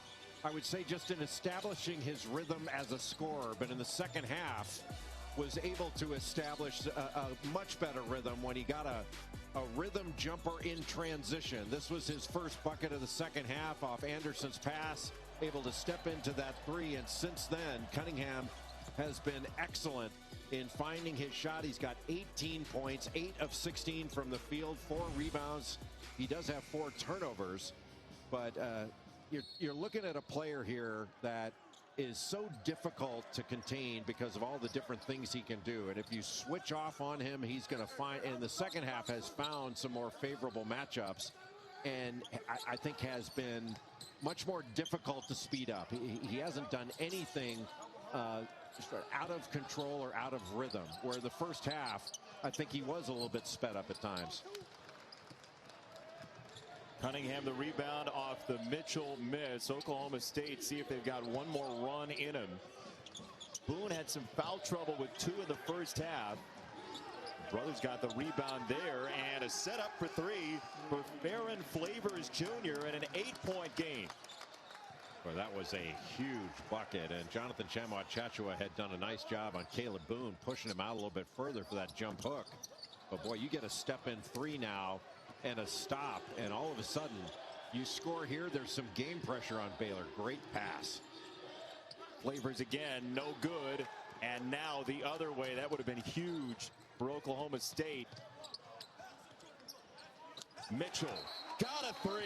I would say just in establishing his rhythm as a scorer, but in the second half was able to establish a much better rhythm when he got a rhythm jumper in transition. This was his first bucket of the second half off Anderson's pass, able to step into that three, and since then Cunningham has been excellent in finding his shot. He's got 18 points, 8 of 16 from the field, 4 rebounds. He does have 4 turnovers, but you're looking at a player here that is so difficult to contain because of all the different things he can do. And if you switch off on him, he's going to find, in the second half, has found some more favorable matchups, and I think has been much more difficult to speed up. He hasn't done anything out of control or out of rhythm, where the first half, I think he was a little bit sped up at times. Cunningham the rebound off the Mitchell miss. Oklahoma State see if they've got one more run in him. Boone had some foul trouble with 2 in the first half. Brothers got the rebound there, and a setup for 3 for Farron Flavors Jr. in an 8-point game. Well, that was a huge bucket, and Jonathan Tchamwa-Tchatchoua had done a nice job on Caleb Boone, pushing him out a little bit further for that jump hook. But boy, you get a step in 3 now and a stop, and all of a sudden you score here. There's some game pressure on Baylor. Great pass. Flavors again, no good, and now the other way. That would have been huge for Oklahoma State. Mitchell got a 3.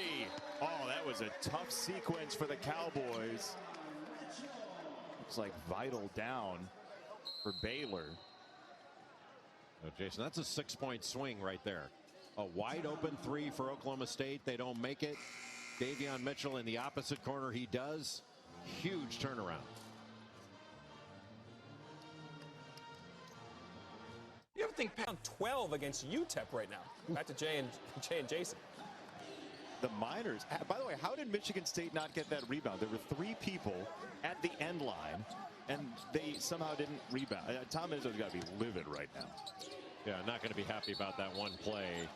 Oh, that was a tough sequence for the Cowboys. Looks like vital down for Baylor. Oh, Jason, that's a 6-point swing right there. A wide open 3 for Oklahoma State. They don't make it. Davion Mitchell in the opposite corner. He does. Huge turnaround. You ever think pound 12 against UTEP right now? Back to Jay and Jason. The Miners. By the way, how did Michigan State not get that rebound? There were 3 people at the end line, and they somehow didn't rebound. Tom Izzo's got to be livid right now. Yeah, not going to be happy about that one play.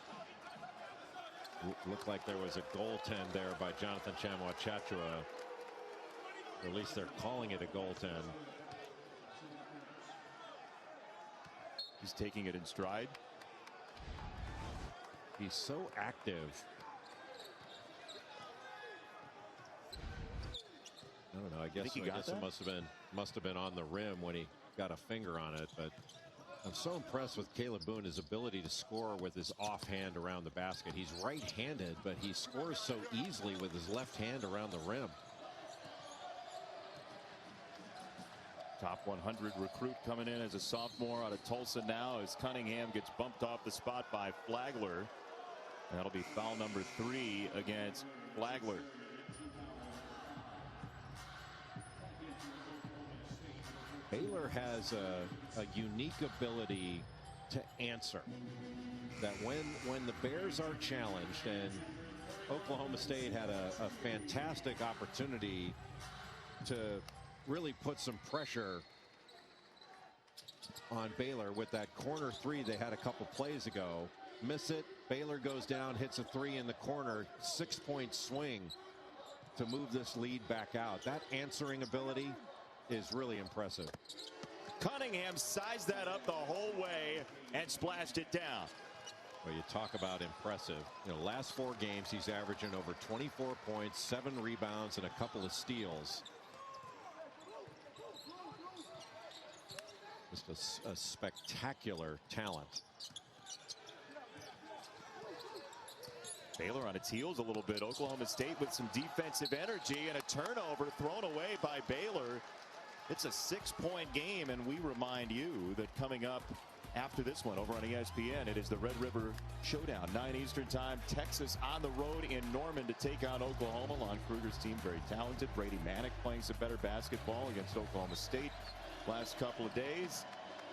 Looked like there was a goaltend there by Jonathan Tchamwa-Tchatchoua. Or at least they're calling it a goaltend. He's taking it in stride. He's so active. I don't know. I guess it must have been on the rim when he got a finger on it. But I'm so impressed with Caleb Boone, his ability to score with his offhand around the basket. He's right-handed, but he scores so easily with his left hand around the rim. Top 100 recruit coming in as a sophomore out of Tulsa now, as Cunningham gets bumped off the spot by Flagler. That'll be foul number 3 against Flagler. Baylor has a unique ability to answer. That when the Bears are challenged, and Oklahoma State had a fantastic opportunity to really put some pressure on Baylor with that corner 3 they had a couple plays ago. Miss it. Baylor goes down, hits a 3 in the corner. 6-point swing to move this lead back out. That answering ability is really impressive. Cunningham sized that up the whole way and splashed it down. Well, you talk about impressive. You know, last 4 games he's averaging over 24 points, 7 rebounds, and a couple of steals. Just a spectacular talent. Baylor on its heels a little bit. Oklahoma State with some defensive energy, and a turnover thrown away by Baylor. It's a 6-point game, and we remind you that coming up after this one over on ESPN, it is the Red River Showdown, 9 Eastern time. Texas on the road in Norman to take on Oklahoma. Lon Kruger's team very talented. Brady Manick playing some better basketball against Oklahoma State last couple of days,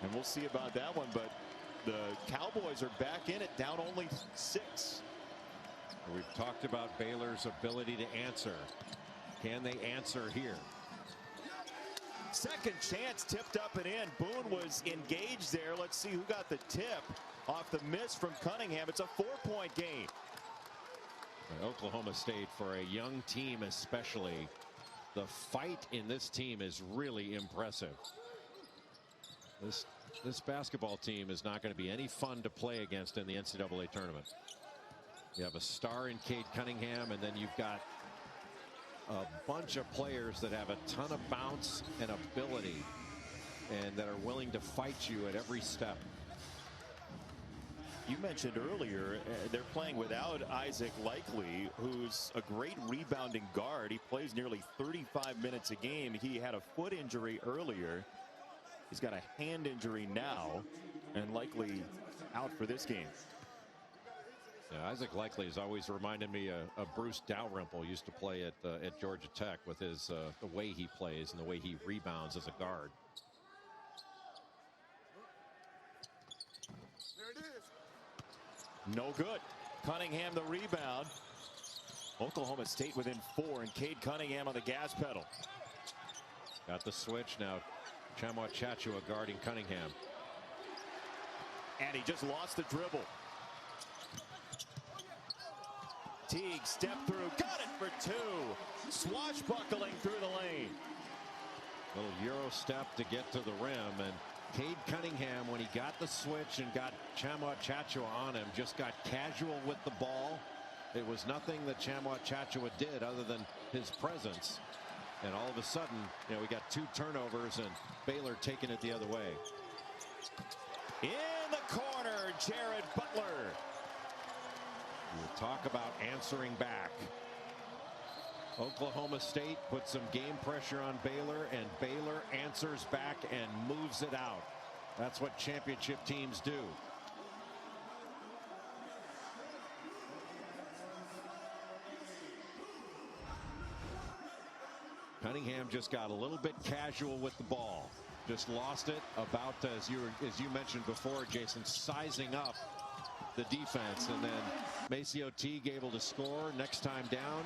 and we'll see about that one. But the Cowboys are back in it, down only 6. We've talked about Baylor's ability to answer. Can they answer here? Second chance tipped up and in. Boone was engaged there. Let's see who got the tip off the miss from Cunningham. It's a 4-point game. Oklahoma State, for a young team especially, the fight in this team is really impressive. This basketball team is not going to be any fun to play against in the NCAA tournament. You have a star in Cade Cunningham, and then you've got a bunch of players that have a ton of bounce and ability and that are willing to fight you at every step. You mentioned earlier they're playing without Isaac Likely, who's a great rebounding guard. He plays nearly 35 minutes a game. He had a foot injury earlier. He's got a hand injury now, and Likely out for this game. Yeah, Isaac Likely has always reminded me of Bruce Dalrymple. Used to play at Georgia Tech with his the way he plays and the way he rebounds as a guard. There it is. No good. Cunningham the rebound. Oklahoma State within 4, and Cade Cunningham on the gas pedal. Got the switch now. Chamwa Chachua guarding Cunningham. And he just lost the dribble. Teague stepped through, got it for 2. Swashbuckling through the lane. Little Euro step to get to the rim, and Cade Cunningham, when he got the switch and got Chamwa Chachua on him, just got casual with the ball. It was nothing that Chamwa Chachua did other than his presence. And all of a sudden, we got 2 turnovers and Baylor taking it the other way. In the corner, Jared Butler. We'll talk about answering back. Oklahoma State put some game pressure on Baylor, and Baylor answers back and moves it out. That's what championship teams do. Cunningham just got a little bit casual with the ball. Just lost it about, as you mentioned before, Jason, sizing up the defense. And then Maceo Teague able to score. Next time down,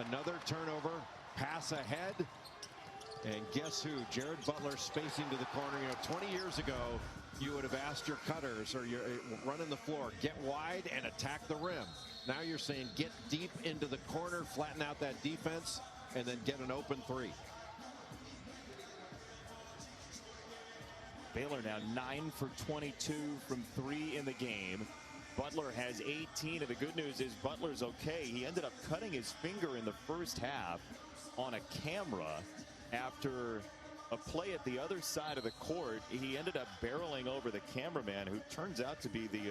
another turnover, pass ahead. And guess who? Jared Butler spacing to the corner. 20 years ago, you would have asked your cutters or your running the floor, get wide and attack the rim. Now you're saying get deep into the corner, flatten out that defense, and then get an open 3. Baylor now 9 for 22 from 3 in the game. Butler has 18, and the good news is Butler's okay. He ended up cutting his finger in the first half on a camera after a play at the other side of the court. He ended up barreling over the cameraman, who turns out to be the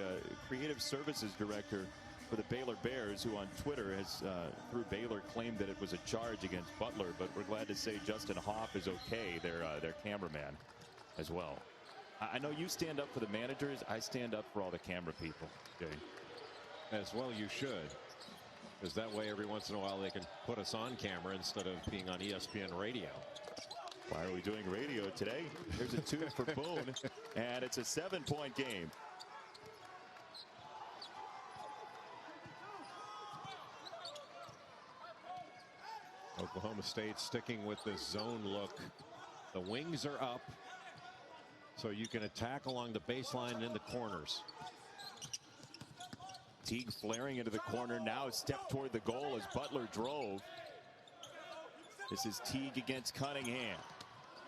creative services director for the Baylor Bears, who on Twitter has, through Baylor, claimed that it was a charge against Butler. But we're glad to say Justin Hoff is okay, their cameraman, as well. I know you stand up for the managers. I stand up for all the camera people. Okay. As well you should. Because that way every once in a while they can put us on camera instead of being on ESPN radio. Why are we doing radio today? Here's a 2 for Boone, and it's a 7-point game. Oklahoma State sticking with this zone look. The wings are up, so you can attack along the baseline and in the corners. Teague flaring into the corner, now a step toward the goal as Butler drove. This is Teague against Cunningham.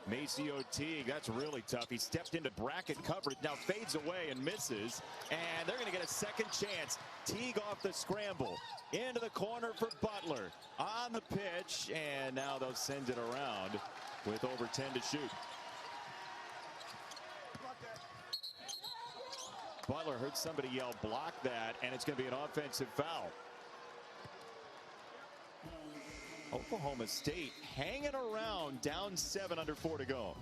Maceo Teague, that's really tough. He stepped into bracket coverage, now fades away and misses. And they're going to get a second chance. Teague off the scramble. Into the corner for Butler. On the pitch, and now they'll send it around with over 10 to shoot. Butler heard somebody yell, block that, and it's going to be an offensive foul. Oklahoma State hanging around, down 7 under 4 to go.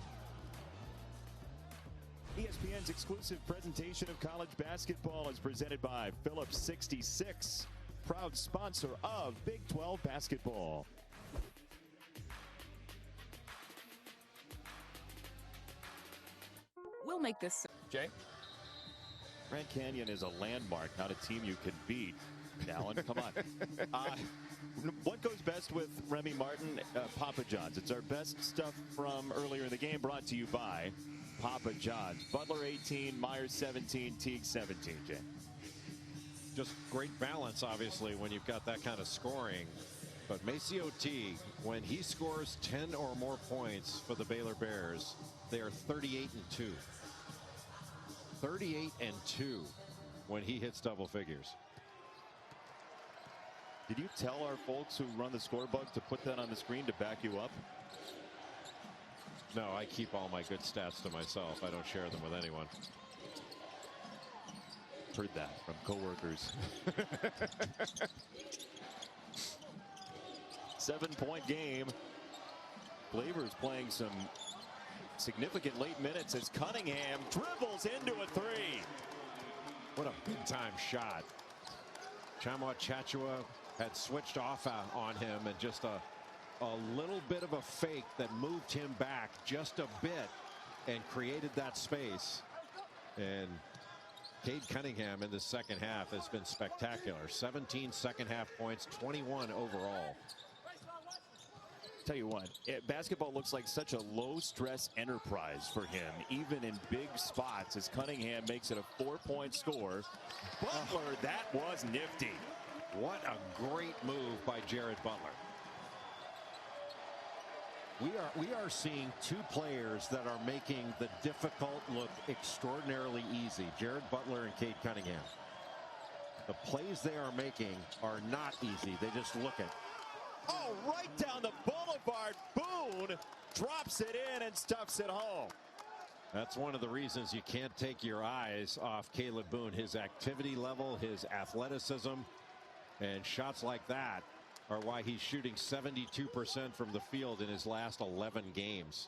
ESPN's exclusive presentation of college basketball is presented by Phillips 66, proud sponsor of Big 12 basketball. We'll make this. Jay? Grand Canyon is a landmark, not a team you can beat. Allen, come on. what goes best with Remy Martin? Papa John's. It's our best stuff from earlier in the game, brought to you by Papa John's. Butler 18, Myers 17, Teague 17, Jay. Just great balance, obviously, when you've got that kind of scoring. But Maceo Teague, when he scores 10 or more points for the Baylor Bears, they are 38-2. 38-2 when he hits double figures. Did you tell our folks who run the scorebug to put that on the screen to back you up? No, I keep all my good stats to myself. I don't share them with anyone. Heard that from coworkers. 7-point game. Flavors playing some significant late minutes as Cunningham dribbles into a three. What a big time shot. Tchamwa Tchatchoua had switched off on him, and just a little bit of a fake that moved him back just a bit and created that space. And Cade Cunningham in the second half has been spectacular. 17 second half points, 21 overall. Tell you what, basketball looks like such a low-stress enterprise for him, even in big spots, as Cunningham makes it a 4-point score. Butler, that was nifty. What a great move by Jared Butler. We are seeing two players that are making the difficult look extraordinarily easy. Jared Butler and Cade Cunningham. The plays they are making are not easy. They just look it. Oh, right down the boulevard. Boone drops it in and stuffs it home. That's one of the reasons you can't take your eyes off Caleb Boone. His activity level, his athleticism, and shots like that are why he's shooting 72% from the field in his last 11 games.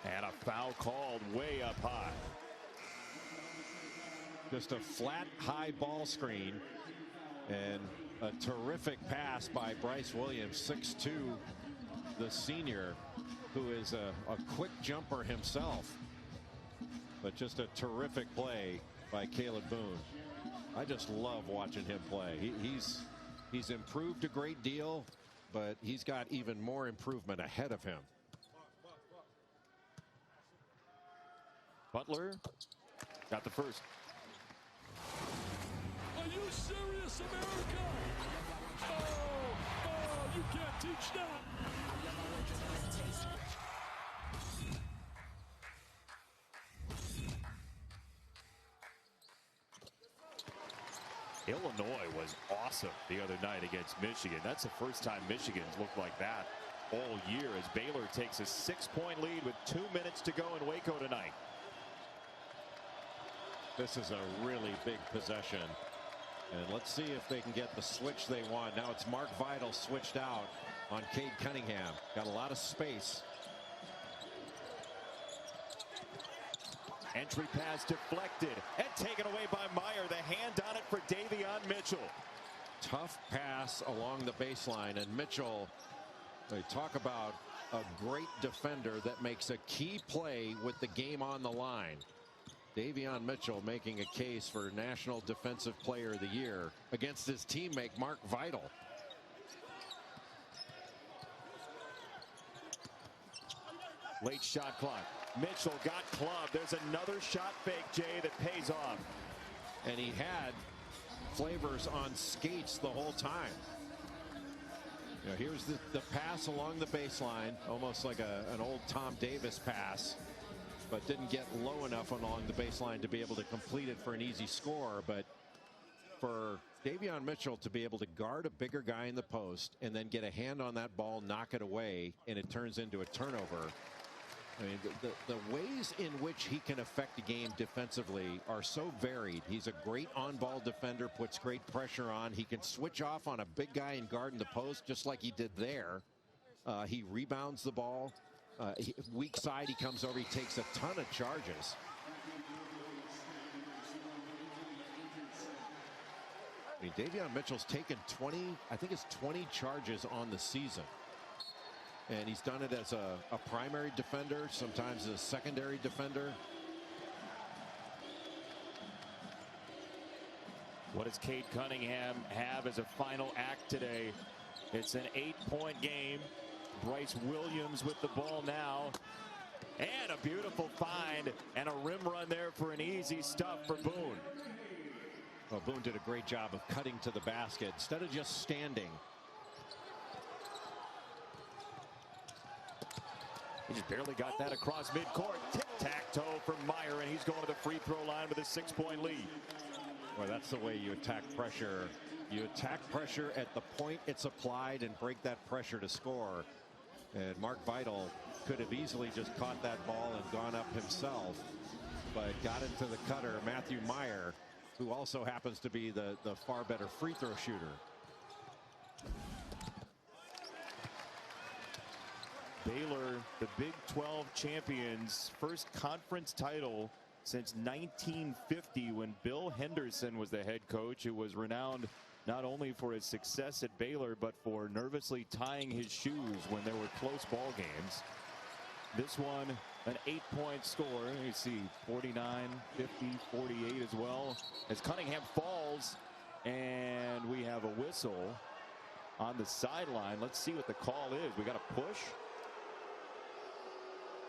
And a foul called way up high. Just a flat, high ball screen, and a terrific pass by Bryce Williams, 6'2", the senior, who is a quick jumper himself. But just a terrific play by Caleb Boone. I just love watching him play. He's improved a great deal, but he's got even more improvement ahead of him. Butler got the first. Are you serious, America? Oh, you can't teach that. Illinois was awesome the other night against Michigan. That's the first time Michigan's looked like that all year, as Baylor takes a 6-point lead with 2 minutes to go in Waco tonight. This is a really big possession, and let's see if they can get the switch they want. Now it's Mark Vidal switched out on Cade Cunningham. Got a lot of space. Entry pass deflected and taken away by Meyer. The hand on it for Davion Mitchell. Tough pass along the baseline, and Mitchell, they talk about a great defender that makes a key play with the game on the line. Davion Mitchell making a case for National Defensive Player of the Year against his teammate Mark Vidal. Late shot clock. Mitchell got clubbed. There's another shot fake, Jay, that pays off. And he had Flavors on skates the whole time. You know, here's the pass along the baseline, almost like an old Tom Davis pass, but didn't get low enough along the baseline to be able to complete it for an easy score. But for Davion Mitchell to be able to guard a bigger guy in the post and then get a hand on that ball, knock it away, and it turns into a turnover. I mean, the ways in which he can affect the game defensively are so varied. He's a great on-ball defender, puts great pressure on. He can switch off on a big guy and guard in the post, just like he did there. He rebounds the ball. Weak side, he comes over, he takes a ton of charges. I mean, Davion Mitchell's taken 20, I think it's 20 charges on the season. And he's done it as a primary defender, sometimes as a secondary defender. What does Cade Cunningham have as a final act today? It's an 8-point game. Bryce Williams with the ball now. And a beautiful find and a rim run there for an easy stuff for Boone. Well, Boone did a great job of cutting to the basket instead of just standing. He just barely got that across midcourt. Tic-tac-toe from Meyer, and he's going to the free throw line with a 6-point lead. Well, that's the way you attack pressure. You attack pressure at the point it's applied and break that pressure to score. And Mark Vital could have easily just caught that ball and gone up himself, but got into the cutter, Matthew Meyer, who also happens to be the far better free throw shooter. Baylor, the Big 12 champions, first conference title since 1950 when Bill Henderson was the head coach, who was renowned not only for his success at Baylor but for nervously tying his shoes when there were close ball games. This one, an 8-point score. You see 49, 50, 48 as well as Cunningham falls, and we have a whistle on the sideline. Let's see what the call is. We got a push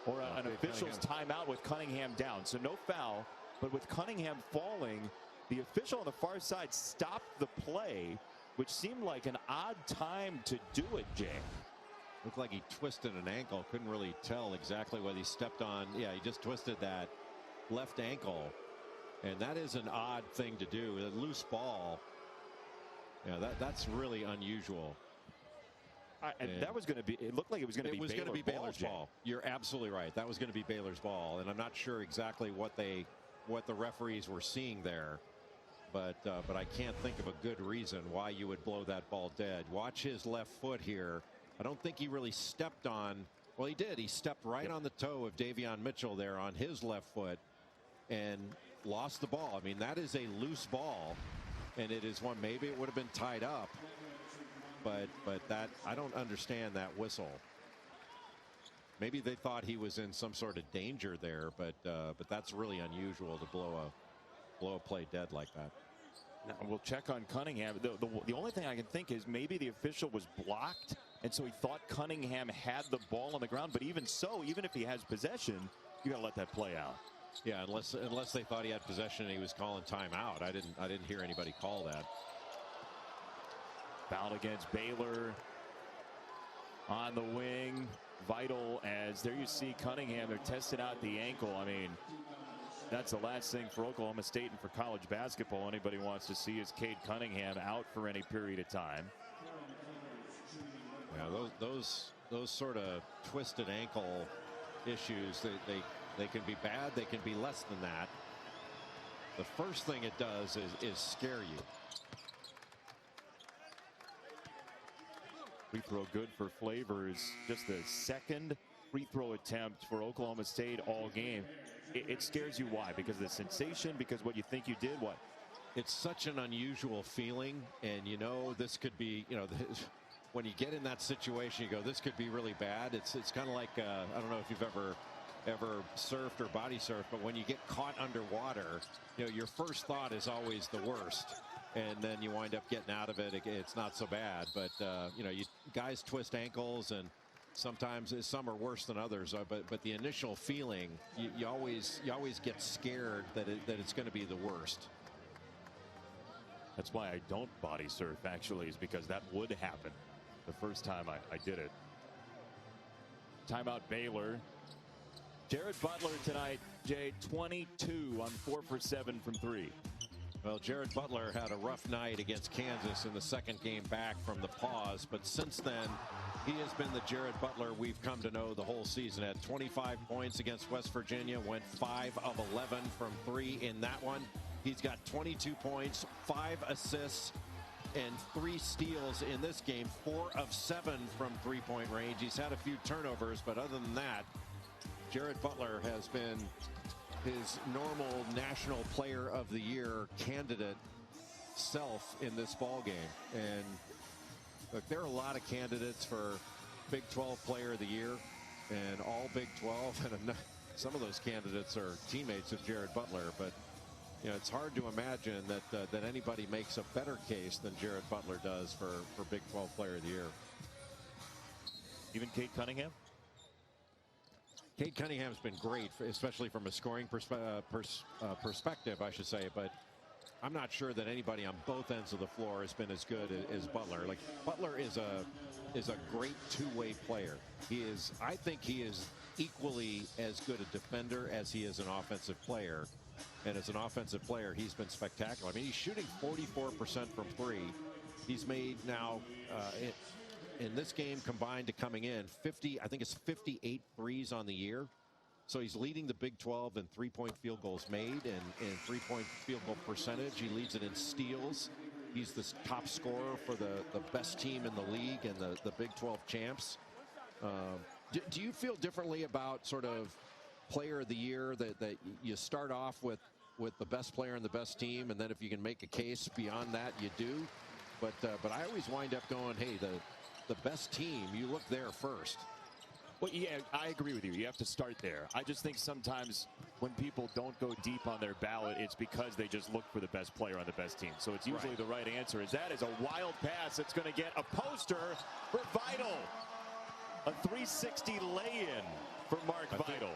or an official's timeout with Cunningham down. So no foul, but with Cunningham falling, the official on the far side stopped the play, which seemed like an odd time to do it, Jay. Looked like he twisted an ankle. Couldn't really tell exactly what he stepped on. Yeah, he just twisted that left ankle. And that is an odd thing to do. A loose ball. Yeah, that's really unusual. And that was going to be, it looked like it was going to be Baylor's ball. It was going to be Baylor's ball. You're absolutely right. That was going to be Baylor's ball. And I'm not sure exactly what the referees were seeing there. But I can't think of a good reason why you would blow that ball dead. Watch his left foot here. I don't think he really stepped on. Well, he did. He stepped right on the toe of Davion Mitchell there on his left foot and lost the ball. I mean, that is a loose ball, and it is one. Maybe it would have been tied up, but that, I don't understand that whistle. Maybe they thought he was in some sort of danger there, but that's really unusual to blow a play dead like that. Now we'll check on Cunningham. The only thing I can think is maybe the official was blocked, and so he thought Cunningham had the ball on the ground. But even so, even if he has possession, you got to let that play out. Yeah, unless they thought he had possession and he was calling timeout. I didn't hear anybody call that. Foul against Baylor on the wing. Vital, as there you see Cunningham. They're testing out the ankle. I mean, that's the last thing for Oklahoma State and for college basketball anybody wants to see is Cade Cunningham out for any period of time. Yeah, those sort of twisted ankle issues, they can be bad. They can be less than that. The first thing it does is scare you. Free throw good for Flavors. Just the second free throw attempt for Oklahoma State all game. It scares you. Why? Because of the sensation? Because what you think you did? What? It's such an unusual feeling, and you know this could be, when you get in that situation, you go, this could be really bad. It's kind of like I don't know if you've ever surfed or body surfed, but when you get caught underwater, your first thought is always the worst, and then you wind up getting out of it. It's not so bad, but guys twist ankles, and sometimes some are worse than others. But the initial feeling, you always get scared that it's going to be the worst. That's why I don't body surf, actually, is because that would happen the first time I did it. Timeout Baylor. Jared Butler tonight, Jay, 22 on 4 for 7 from 3. Well, Jared Butler had a rough night against Kansas in the second game back from the pause, but since then he has been the Jared Butler we've come to know the whole season. At 25 points against West Virginia, went 5 of 11 from 3 in that one. He's got 22 points, 5 assists, and 3 steals in this game, 4 of 7 from three-point range. He's had a few turnovers, but other than that, Jared Butler has been his normal National Player of the Year candidate self in this ball game. And look, there are a lot of candidates for Big 12 Player of the Year and all Big 12, and some of those candidates are teammates of Jared Butler, but You know, it's hard to imagine that anybody makes a better case than Jared Butler does for Big 12 Player of the Year. Even Cade Cunningham? Cade Cunningham's been great, especially from a scoring perspective, I should say. But I'm not sure that anybody on both ends of the floor has been as good as Butler. Like, Butler is a great two-way player. I think he is equally as good a defender as he is an offensive player. And as an offensive player, he's been spectacular. I mean, he's shooting 44% from three. He's made now in this game combined to coming in 50, I think it's 58 threes on the year. So he's leading the Big 12 in three-point field goals made and three-point field goal percentage. He leads it in steals. He's the top scorer for the best team in the league and the Big 12 champs. Do you feel differently about sort of Player of the Year, that you start off with the best player and the best team, and then if you can make a case beyond that, you do? But I always wind up going, hey, the best team, you look there first. Well, yeah, I agree with you. You have to start there. I just think sometimes when people don't go deep on their ballot, it's because they just look for the best player on the best team. So it's usually the right answer. That is a wild pass. It's going to get a poster for Vital. A 360 lay-in for Mark Vital.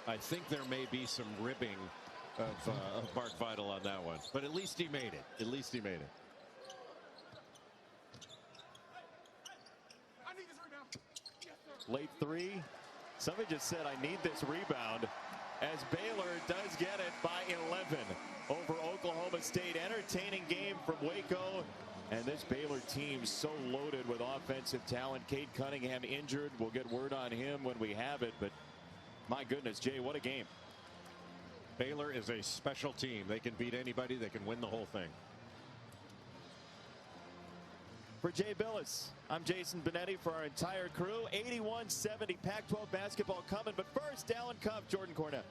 I think there may be some ribbing of Mark Vital on that one. But at least he made it. At least he made it. Late three. Somebody just said, I need this rebound, as Baylor does get it by 11 over Oklahoma State. Entertaining game from Waco. And this Baylor team so loaded with offensive talent. Cade Cunningham injured. We'll get word on him when we have it. But my goodness, Jay, what a game. Baylor is a special team. They can beat anybody. They can win the whole thing. For Jay Billis, I'm Jason Benetti. For our entire crew, 81-70 Pac-12 basketball coming. But first, Dallin Cup, Jordan Cornette.